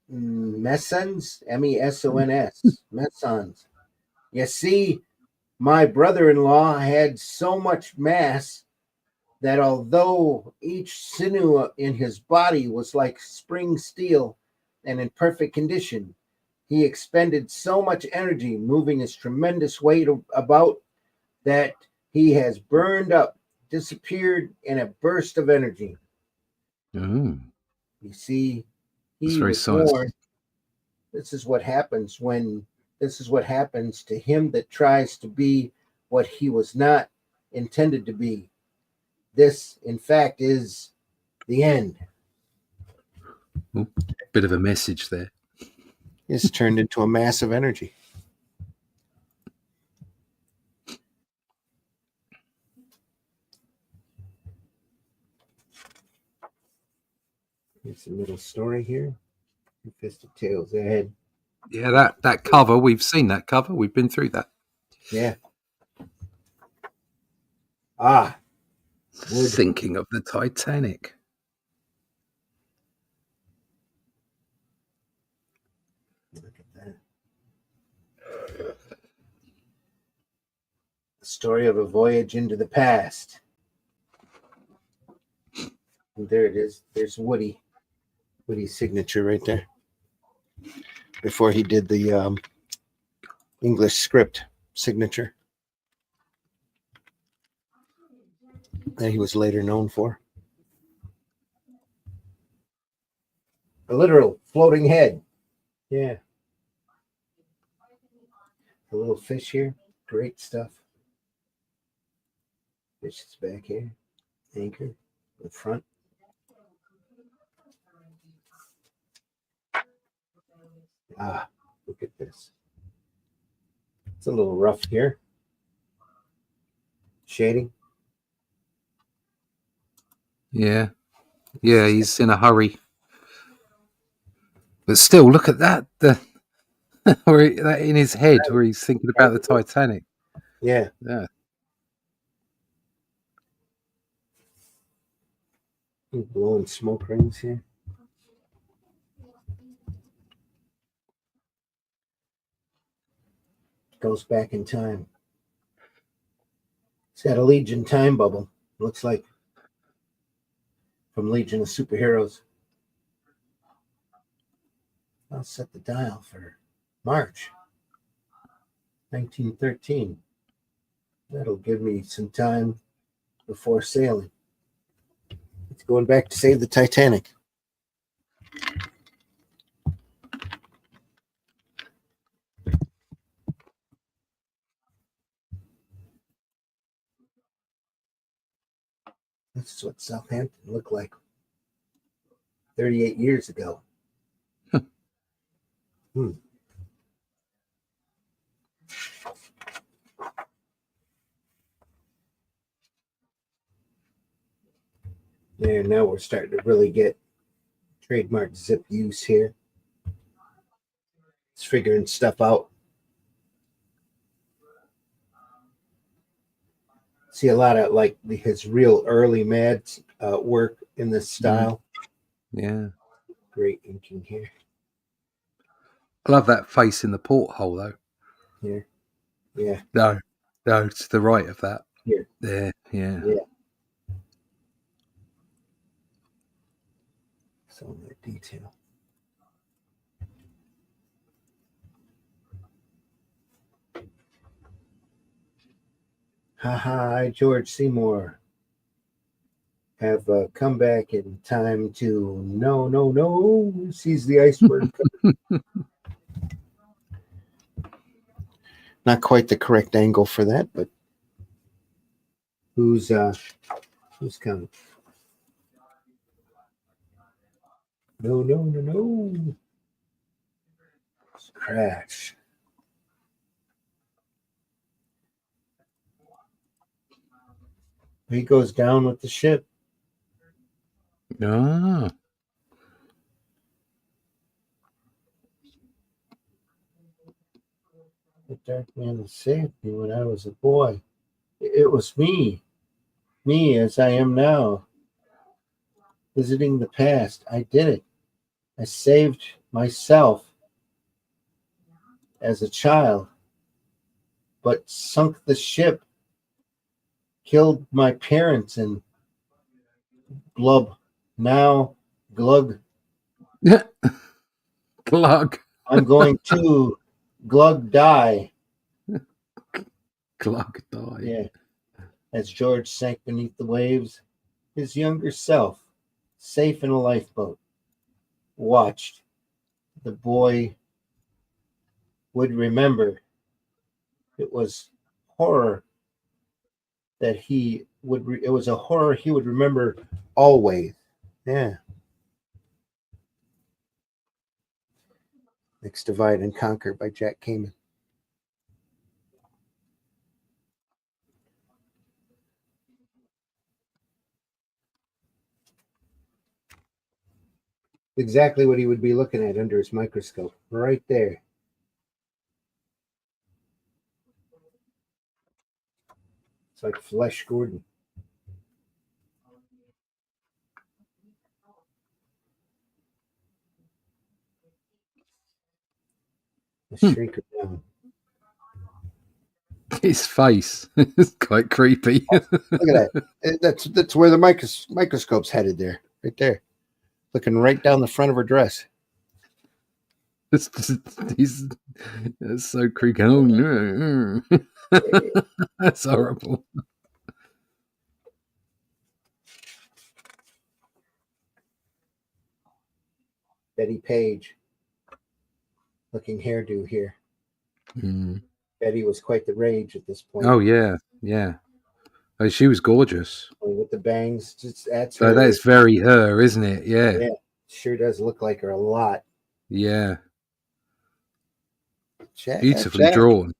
mesons, mesons, mesons. You see, my brother-in-law had so much mass that although each sinew in his body was like spring steel and in perfect condition, he expended so much energy moving his tremendous weight about that he has burned up, disappeared in a burst of energy. Mm. You see, That's he very was science. born. This is what happens to him that tries to be what he was not intended to be. This, in fact, is the end. Ooh, bit of a message there. It's turned into a massive energy. Here's a little story here. Fisted Tales ahead. Yeah, that cover, we've seen that cover. We've been through that. Yeah. Ah. Wood. Thinking of the Titanic. Look at that. The story of a voyage into the past. And there it is. There's Woody's signature right there. Before he did the English script signature that he was later known for. A literal floating head. Yeah. A little fish here. Great stuff. Fish is back here. Anchor in the front. Ah, look at this. It's a little rough here. Shading. Yeah. Yeah, he's in a hurry. But still, look at that. That in his head where he's thinking about the Titanic. Yeah. Yeah. Blowing smoke rings here. Goes back in time. It's got a Legion time bubble. Looks like from Legion of Superheroes. I'll set the dial for March 1913. That'll give me some time before sailing. It's going back to save the Titanic. That's what Southampton looked like 38 years ago. Yeah, now we're starting to really get trademark zip use here. It's figuring stuff out. See a lot of like his real early Mad work in this style. Yeah. Great inking here. I love that face in the porthole, though. Here. Yeah. No, to the right of that. Here. There, yeah. So that detail. Hi, George Seymour. Have come back in time to no, sees the iceberg. Not quite the correct angle for that, but who's coming? No. Crash. He goes down with the ship. Ah. The dark man saved me when I was a boy. It was me as I am now, visiting the past. I did it. I saved myself as a child, but sunk the ship, killed my parents, and blub. Now, glug. Glug. I'm going to glug die. Glug die. Yeah. As George sank beneath the waves, his younger self, safe in a lifeboat, watched. The boy would remember. It was horror that he would. It was a horror he would remember always. Yeah. Next Divide and Conquer by Jack Kamen. Exactly what he would be looking at under his microscope, right there. It's like Flesh Gordon. Let's shrink her down. His face is quite creepy. Look at that. That's where the microscope's headed there, right there. Looking right down the front of her dress. He's that's so creepy. Oh no. That's horrible. Betty Page. Looking hairdo here. Mm. Betty was quite the rage at this point. Oh yeah, yeah. Oh, she was gorgeous. With the bangs, that's So her. that's very her, isn't it? Yeah. Yeah, sure does look like her a lot. Yeah. Jack, Beautifully drawn.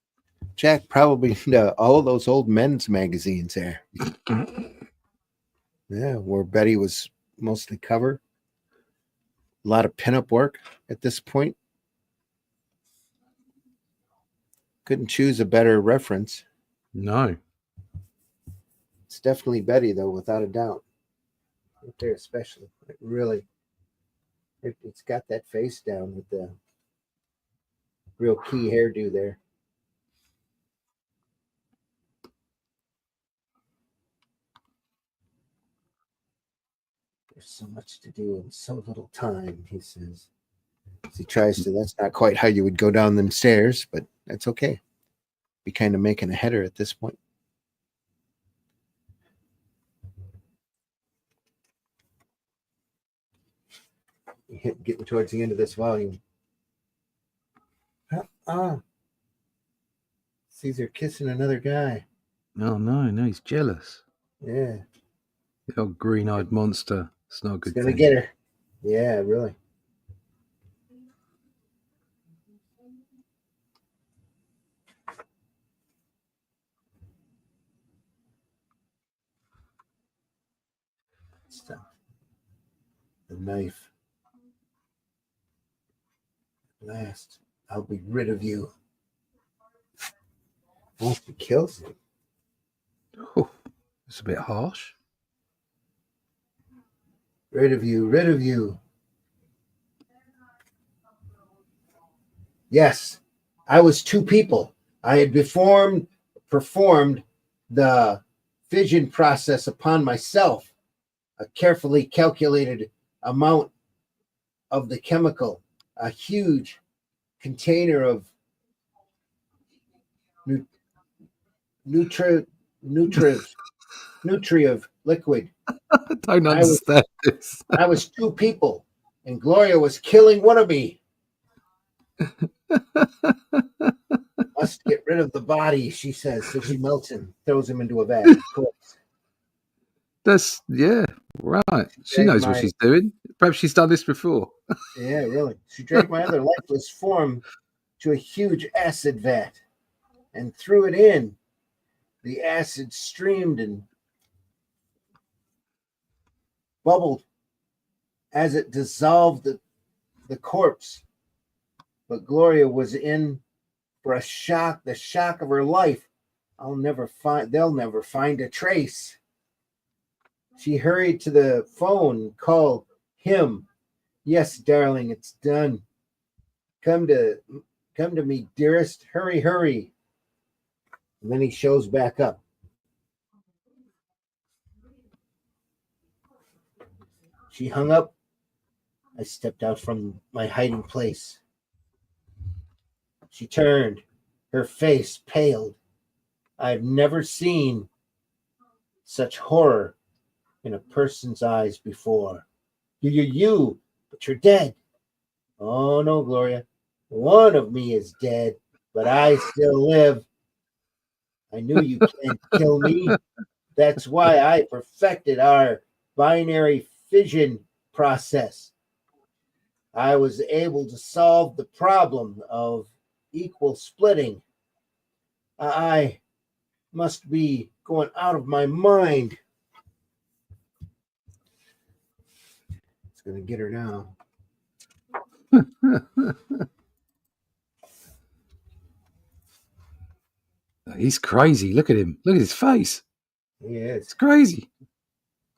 Jack probably all those old men's magazines there. Yeah, where Betty was mostly cover. A lot of pinup work at this point. Couldn't choose a better reference. No. It's definitely Betty, though, without a doubt. Right there, especially. It really, it's got that face down with the real key hairdo there. There's so much to do in so little time, he says. As he tries to, that's not quite how you would go down them stairs, but that's okay. Be kind of making a header at this point. Getting towards the end of this volume. Sees her kissing another guy. Oh no, he's jealous. Yeah. The old green-eyed monster. It's not a good He's gonna thing. get her. Yeah, really. Stuff. The knife. At last, I'll be rid of you. Once he kills him. Oh, it's a bit harsh. Rid of you, rid of you. Yes, I was two people. I had performed the fission process upon myself, a carefully calculated amount of the chemical, a huge container of nutritive liquid. I don't understand this. I was two people, and Gloria was killing one of me. Must get rid of the body, she says. So she melts him, throws him into a vat. Of course. That's right. She knows what she's doing. Perhaps she's done this before. Yeah, really. She dragged my other lifeless form to a huge acid vat and threw it in. The acid streamed and bubbled as it dissolved the corpse. But Gloria was in for the shock of her life. They'll never find a trace. She hurried to the phone, called him. Yes, darling, it's done. Come to me, dearest. Hurry, hurry. And then he shows back up. She hung up. I stepped out from my hiding place. She turned. Her face paled. I've never seen such horror in a person's eyes before. You, but you're dead. Oh, no, Gloria. One of me is dead, but I still live. I knew you can't kill me. That's why I perfected our binary fission process. I was able to solve the problem of equal splitting. I must be going out of my mind. It's going to get her now. He's crazy. Look at him. Look at his face. He is. It's crazy.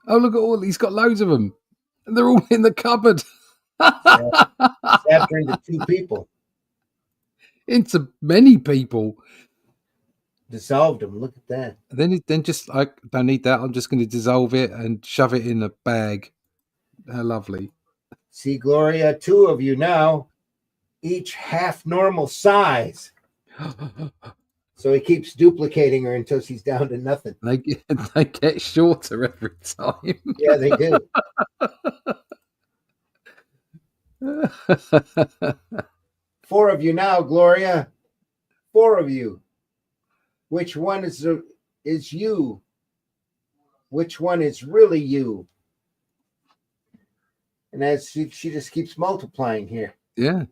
Oh, look at all. He's got loads of them. And they're all in the cupboard. After into two people. Into many people. Dissolved him. Look at that. Then just, I don't need that. I'm just going to dissolve it and shove it in a bag. How lovely. See, Gloria, two of you now, each half normal size. So he keeps duplicating her until she's down to nothing. They get shorter every time. Yeah, they do. 4 of you now, Gloria. 4 of you. Which one is you? Which one is really you? And as she just keeps multiplying here. Yeah.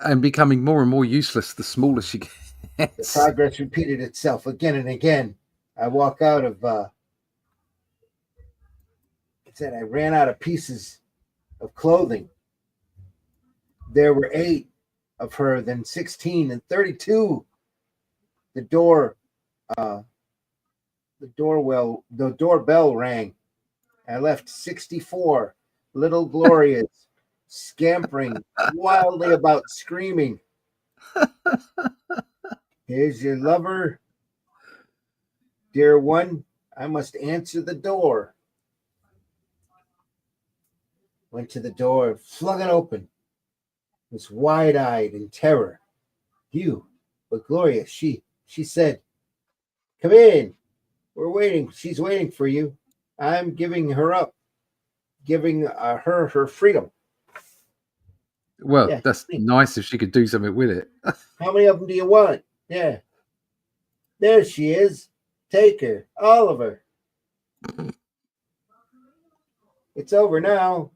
And becoming more and more useless the smaller she gets. The progress repeated itself again and again. I walk out of I ran out of pieces of clothing. There were 8 of her, then 16 and 32. The doorbell rang. I left 64 little Glorias scampering wildly about, screaming. Here's your lover. Dear one, I must answer the door. Went to the door, flung it open. Was wide-eyed in terror. You, but Gloria, she said, come in. We're waiting. She's waiting for you. I'm giving her up. Giving her freedom. Well, Yeah. that's nice if she could do something with it. How many of them do you want? Yeah. There she is. Take her. All of her. It's over now.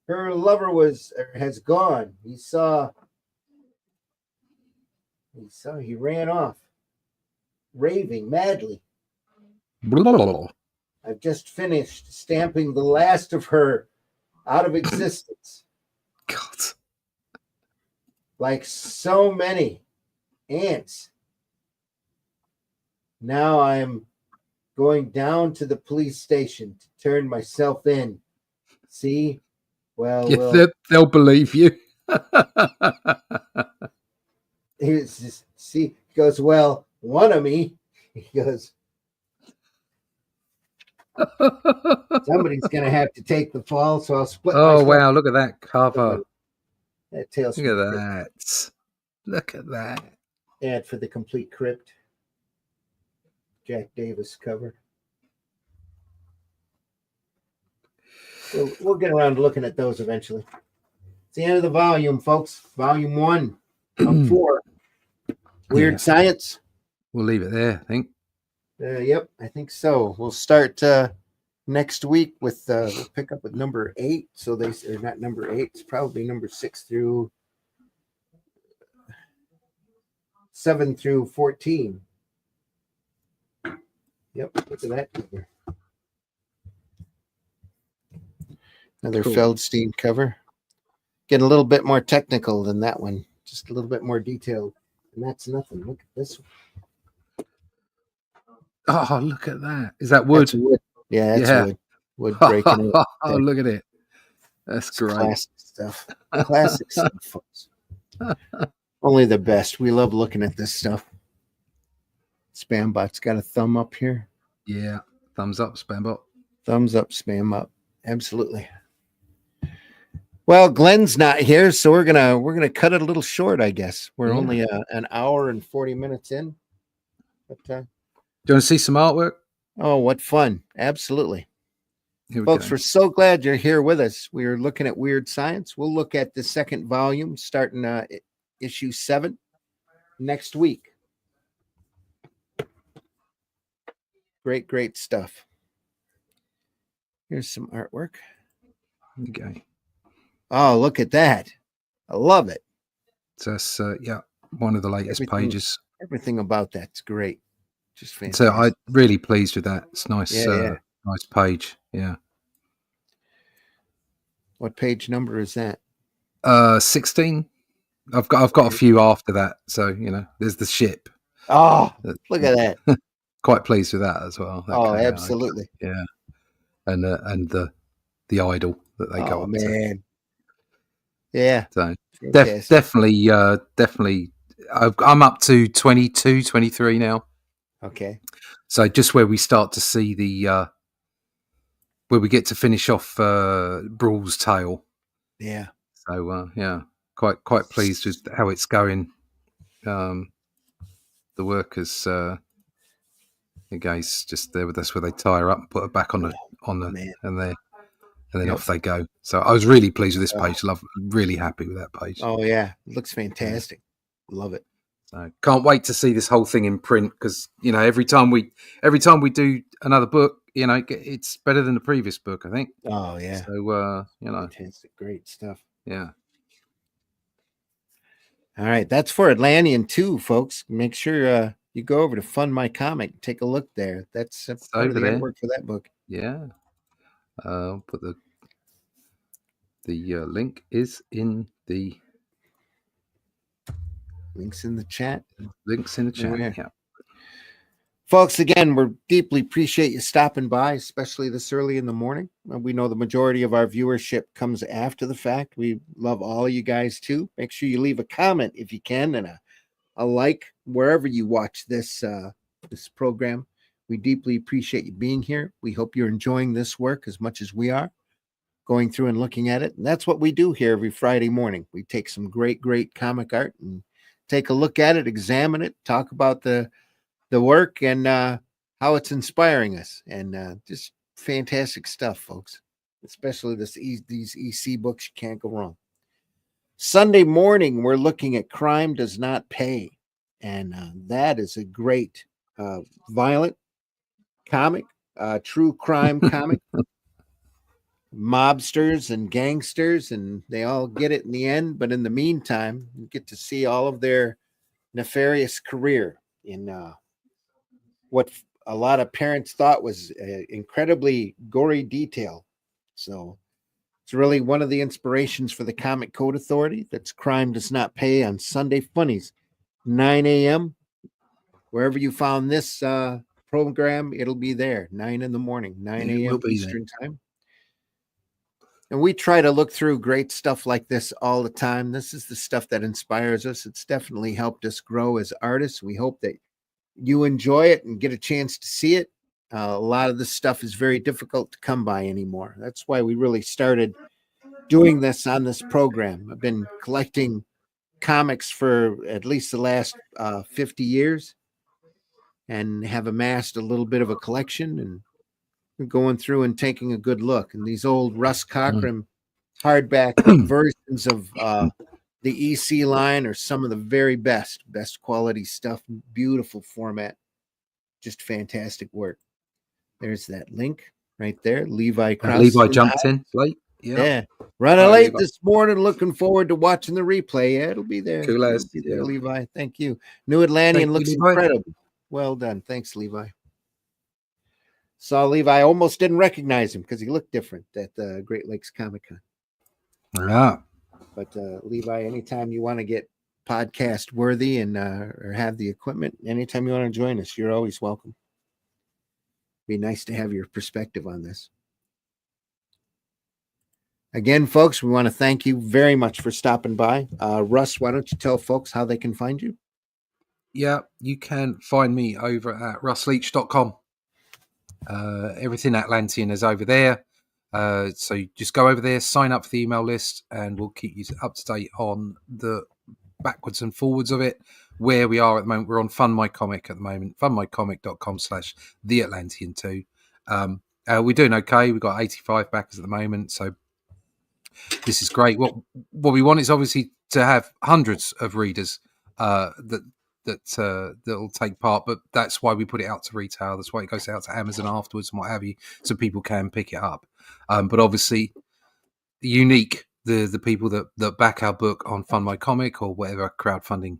Her lover has gone. He ran off, raving madly. I've just finished stamping the last of her out of existence. God. Like so many ants. Now I'm going down to the police station to turn myself in. See? Well, Yeah, they'll believe you. he goes, well, one of me. He goes, somebody's going to have to take the fall, so I'll split myself. Wow, look at that cover. That Tales Look at that. Look at that. Ad for the complete crypt. Jack Davis cover. We'll get around to looking at those eventually. It's the end of the volume, folks. Volume 1 of 4. Weird Science. We'll leave it there, I think. Yep, I think so. We'll start next week with we'll pick up with number 8. So they are not number 8. It's probably number 6 through 7 through 14. Yep, look at that cover. Another cool Feldstein cover. Getting a little bit more technical than that one. Just a little bit more detailed. And that's nothing. Look at this one. Oh, look at that. Is that wood? That's wood. Yeah, that's wood. Wood breaking it. Oh, look at it. That's great. Classic stuff. Classic stuff, folks. Only the best. We love looking at this stuff. Spambot's got a thumb up here. Yeah. Thumbs up, Spambot. Thumbs up, Spam up. Absolutely. Well, Glenn's not here, so we're gonna cut it a little short, I guess. We're only an hour and 40 minutes in. But, do you want to see some artwork? Oh, what fun. Absolutely. Folks, we're so glad you're here with us. We're looking at Weird Science. We'll look at the second volume starting issue 7 next week. Great stuff. Here's some artwork. Okay. Oh, look at that. I love it. So that's one of the latest pages. Everything about that's great. Just fantastic. So I'm really pleased with that. It's nice, Yeah. nice page. Yeah. What page number is that? 16. I've got a few after that. So there's the ship. Oh, look at that. Quite pleased with that as well. That Oh, absolutely. Yeah. And the idol that they go up to. Man. Yeah. So definitely. I'm up to 22, 23 now. Okay. So just where we start to see where we get to finish off Brawl's tale. Yeah. So quite pleased with how it's going. The workers, guys, just there. That's where they tie her up and put her back on the man. and then off they go. So I was really pleased with this page. Really happy with that page. Oh yeah, it looks fantastic. Love it. So can't wait to see this whole thing in print because every time we do another book, it's better than the previous book, I think. Oh yeah. So fantastic, great stuff. Yeah. All right, that's for Atlantean too, folks. Make sure you go over to Fund My Comic, take a look there. That's part of the artwork for that book. Yeah. Put the link is in the links in the chat. Yeah. Folks, again, we deeply appreciate you stopping by, especially this early in the morning. We know the majority of our viewership comes after the fact. We love all of you guys too. Make sure you leave a comment if you can and a like wherever you watch this program. We deeply appreciate you being here. We hope you're enjoying this work as much as we are, going through and looking at it. And that's what we do here every Friday morning. We take some great comic art and take a look at it, examine it, talk about the work and how it's inspiring us, and just fantastic stuff, folks. Especially these EC books, you can't go wrong. Sunday morning, we're looking at Crime Does Not Pay, and that is a great violent comic, true crime comic. Mobsters and gangsters, and they all get it in the end, but in the meantime, you get to see all of their nefarious career in what a lot of parents thought was incredibly gory detail. So it's really one of the inspirations for the Comic Code Authority. That's Crime Does Not Pay on Sunday Funnies, 9 a.m. Wherever you found this program, it'll be there, 9 in the morning, 9 a.m. Eastern time. And we try to look through great stuff like this all the time. This is the stuff that inspires us. It's definitely helped us grow as artists. We hope that you enjoy it and get a chance to see it. A lot of this stuff is very difficult to come by anymore. That's why we really started doing this on this program. I've been collecting comics for at least the last 50 years and have amassed a little bit of a collection, and going through and taking a good look. And these old Russ Cochran hardback versions of the EC line are some of the very best quality stuff. Beautiful format, just fantastic work. There's that link right there. Levi Krause. Levi jumped in late. Yeah. Running late Levi. This morning. Looking forward to watching the replay. Yeah, it'll be there. Cool as. There, Levi. Thank you. New Atlantean looks incredible. Well done. Thanks, Levi. Saw Levi, almost didn't recognize him because he looked different at the Great Lakes Comic Con. Yeah. But Levi, anytime you want to get podcast worthy and or have the equipment, anytime you want to join us, you're always welcome. Be nice to have your perspective on this. Again, folks, we want to thank you very much for stopping by. Russ, why don't you tell folks how they can find you? Yeah, you can find me over at russleach.com. Everything Atlantean is over there. So you just go over there, sign up for the email list, and we'll keep you up to date on the backwards and forwards of it. Where we are at the moment, we're on Fund My Comic at the moment, fundmycomic.com/theatlantean2. We're doing okay. We've got 85 backers at the moment, so this is great. What we want is obviously to have hundreds of readers that'll take part, but that's why we put it out to retail. That's why it goes out to Amazon afterwards and what have you, so people can pick it up. But obviously, unique. The people that back our book on Fund My Comic or whatever crowdfunding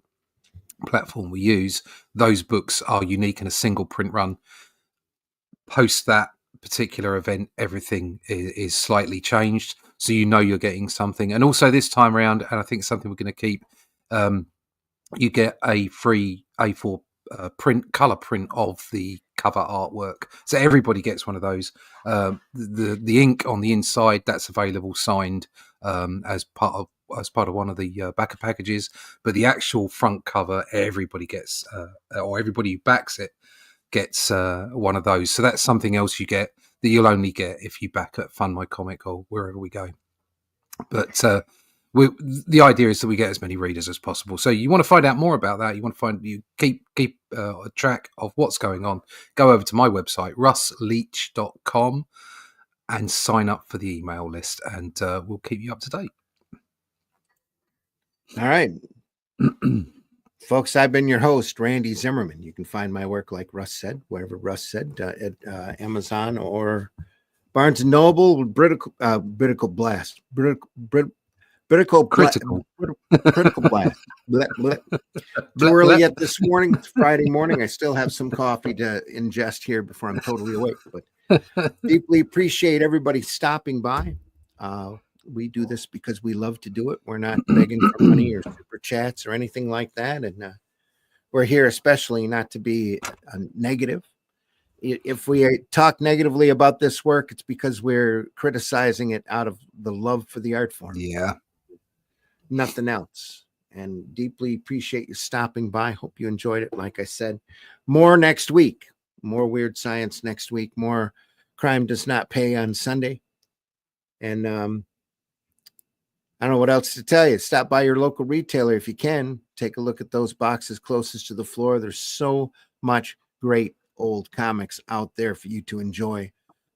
platform we use, those books are unique in a single print run. Post that particular event, everything is slightly changed, so you're getting something. And also this time around, and I think something we're going to keep, you get a free A4 color print of the cover artwork, so everybody gets one of those. The ink on the inside, that's available signed as part of one of the backer packages, but the actual front cover, everybody gets, or everybody who backs it gets one of those. So that's something else you get that you'll only get if you back at Fund My Comic or wherever we go. But the idea is that we get as many readers as possible. So you want to find out more about that, you keep a track of what's going on, go over to my website, russleach.com, and sign up for the email list, and we'll keep you up to date. All right. Folks, I've been your host, Randy Zimmerman. You can find my work, like Russ said, whatever Russ said, at Amazon or Barnes & Noble, Critical Blast. Critical Blast. Too early yet this morning. It's Friday morning. I still have some coffee to ingest here before I'm totally awake. But deeply appreciate everybody stopping by. We do this because we love to do it. We're not begging for money or super chats or anything like that. And we're here especially not to be negative. If we talk negatively about this work, it's because we're criticizing it out of the love for the art form. Yeah. Nothing else. And deeply appreciate you stopping by. Hope you enjoyed it. Like I said, more next week. More Weird Science next week. More Crime Does Not Pay on Sunday. And I don't know what else to tell you. Stop by your local retailer if you can. Take a look at those boxes closest to the floor. There's so much great old comics out there for you to enjoy.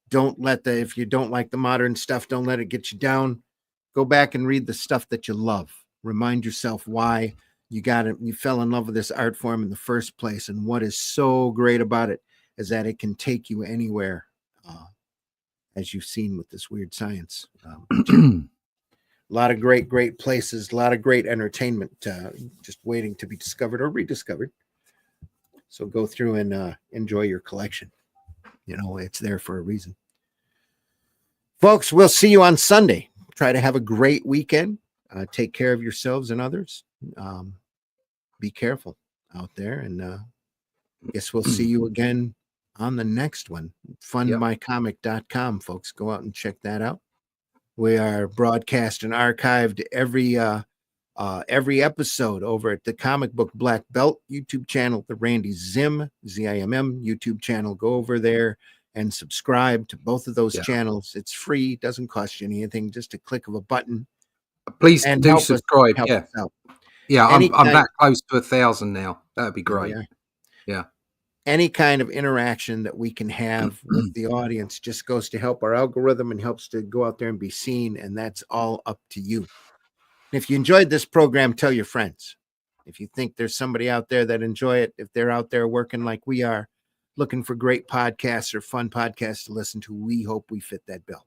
If you don't like the modern stuff, don't let it get you down. Go back and read the stuff that you love. Remind yourself why you fell in love with this art form in the first place. And what is so great about it is that it can take you anywhere, as you've seen with this Weird Science. A lot of great places, a lot of great entertainment just waiting to be discovered or rediscovered. So go through and enjoy your collection. It's there for a reason. Folks, we'll see you on Sunday. Try to have a great weekend. Take care of yourselves and others. Be careful out there. And I guess we'll see you again on the next one. Fundmycomic.com, folks. Go out and check that out. We are broadcast and archived every episode over at the Comic Book Black Belt YouTube channel, the Randy Zimm, ZIMM YouTube channel. Go over there and subscribe to both of those channels. It's free, doesn't cost you anything, just a click of a button. Please do subscribe. I'm that close to 1,000 now. That'd be great. Yeah. Any kind of interaction that we can have with the audience just goes to help our algorithm and helps to go out there and be seen. And that's all up to you. If you enjoyed this program, tell your friends. If you think there's somebody out there that enjoy it, if they're out there working like we are, looking for great podcasts or fun podcasts to listen to, we hope we fit that bill.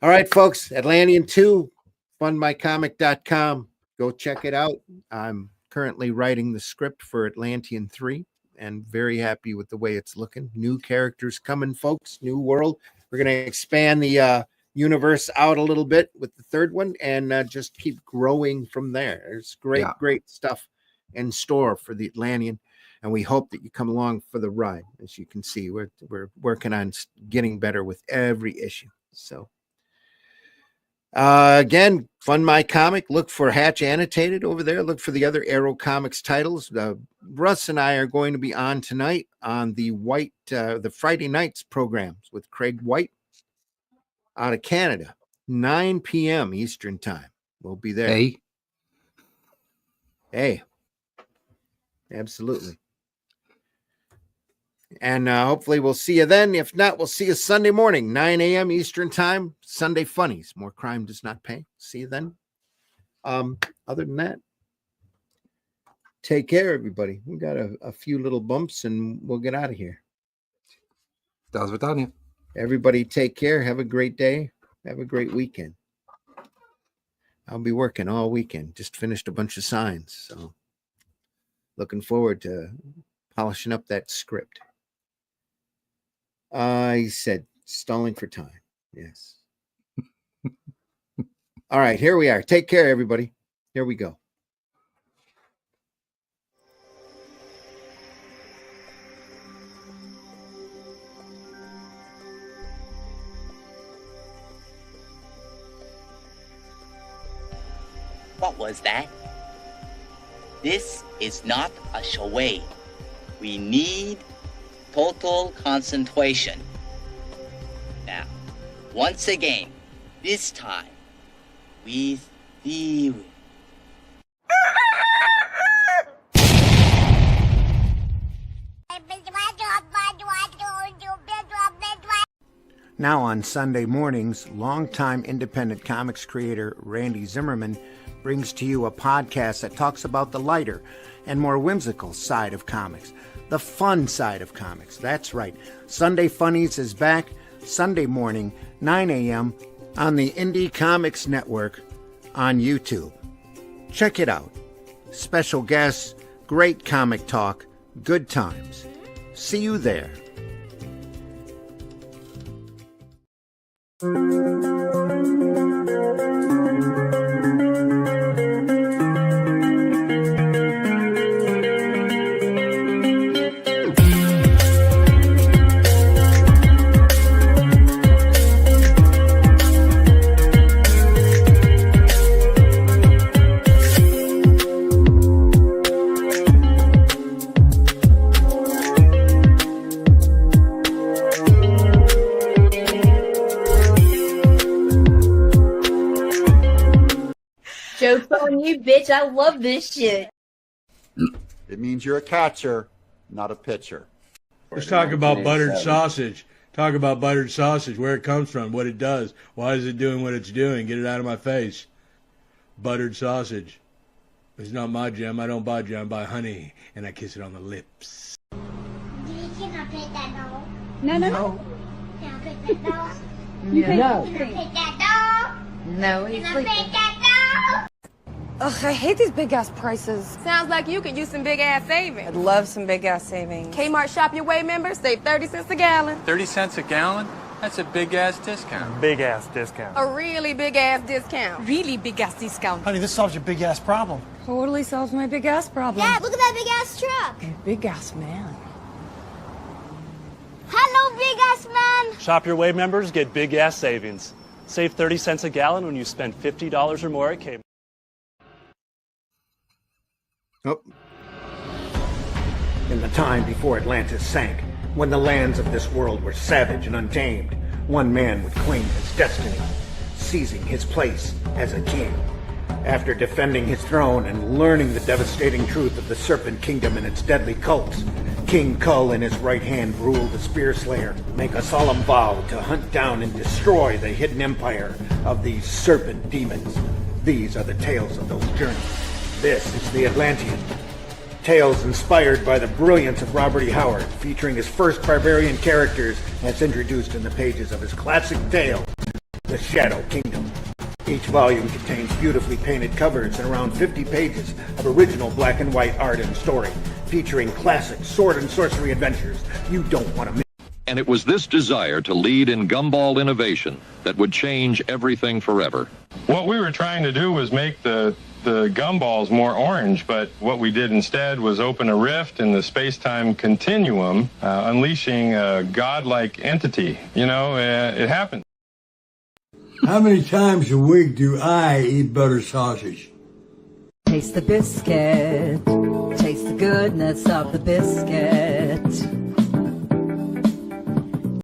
All right, folks, Atlantean 2, fundmycomic.com. Go check it out. I'm currently writing the script for Atlantean 3 and very happy with the way it's looking. New characters coming, folks. New world. We're going to expand the universe out a little bit with the third one and just keep growing from there. There's great stuff in store for the Atlantean, and we hope that you come along for the ride. As you can see, we're working on getting better with every issue. So again, Fund My Comic. Look for Hatch Annotated over there. Look for the other Arrow Comics titles. Russ and I are going to be on tonight on the Friday nights programs with Craig White out of Canada, 9 p.m. Eastern time. We'll be there. Hey. Absolutely. And hopefully we'll see you then. If not, we'll see you Sunday morning, 9 a.m. Eastern time. Sunday Funnies. More Crime Does Not Pay. See you then. Other than that, take care, everybody. We got a few little bumps and we'll get out of here. Das wird dann, ja. Everybody take care. Have a great day. Have a great weekend. I'll be working all weekend. Just finished a bunch of signs. So looking forward to polishing up that script. I said stalling for time. Yes. All right, here we are. Take care, everybody. Here we go. What was that? This is not a charade. We need total concentration. Now, once again, this time, with theory. Now on Sunday mornings, longtime independent comics creator Randy Zimmerman brings to you a podcast that talks about the lighter and more whimsical side of comics, the fun side of comics. That's right. Sunday Funnies is back Sunday morning, 9 a.m. on the Indie Comics Network on YouTube. Check it out. Special guests, great comic talk, good times. See you there. Joke's on you, bitch. I love this shit. It means you're a catcher, not a pitcher. Let's talk about buttered sausage. Talk about buttered sausage, where it comes from, what it does. Why is it doing what it's doing? Get it out of my face. Buttered sausage. It's not my jam. I don't buy jam. I buy honey, and I kiss it on the lips. Can I pet that dog? No. Can I pet that dog? No. Can I pet that dog? No, he's Can I sleeping. pet that dog? Ugh, I hate these big ass prices. Sounds like you could use some big ass savings. I'd love some big ass savings. Kmart Shop Your Way members save 30 cents a gallon. 30 cents a gallon? That's a big ass discount. Big ass discount. A really big ass discount. Really big ass discount. Honey, this solves your big ass problem. Totally solves my big ass problem. Dad, look at that big ass truck. Big ass man. Hello, big ass man. Shop Your Way members get big ass savings. Save 30 cents a gallon when you spend $50 or more at Kmart. Oh, In the time before Atlantis sank, when the lands of this world were savage and untamed, one man would claim his destiny, seizing his place as a king. After defending his throne and learning the devastating truth of the Serpent Kingdom and its deadly cults, King Kull and his right hand ruled the Spear Slayer, make a solemn vow to hunt down and destroy the hidden empire of these serpent demons. These are the tales of those journeys. This is the Atlantean. Tales inspired by the brilliance of Robert E. Howard, featuring his first barbarian characters as introduced in the pages of his classic tale, The Shadow Kingdom. Each volume contains beautifully painted covers and around 50 pages of original black and white art and story, featuring classic sword and sorcery adventures you don't want to miss. And it was this desire to lead in gumball innovation that would change everything forever. What we were trying to do was make the gumballs more orange, but what we did instead was open a rift in the space-time continuum, unleashing a godlike entity. You know, it happened. How many times a week do I eat butter sausage? Taste the biscuit. Taste the goodness of the biscuit.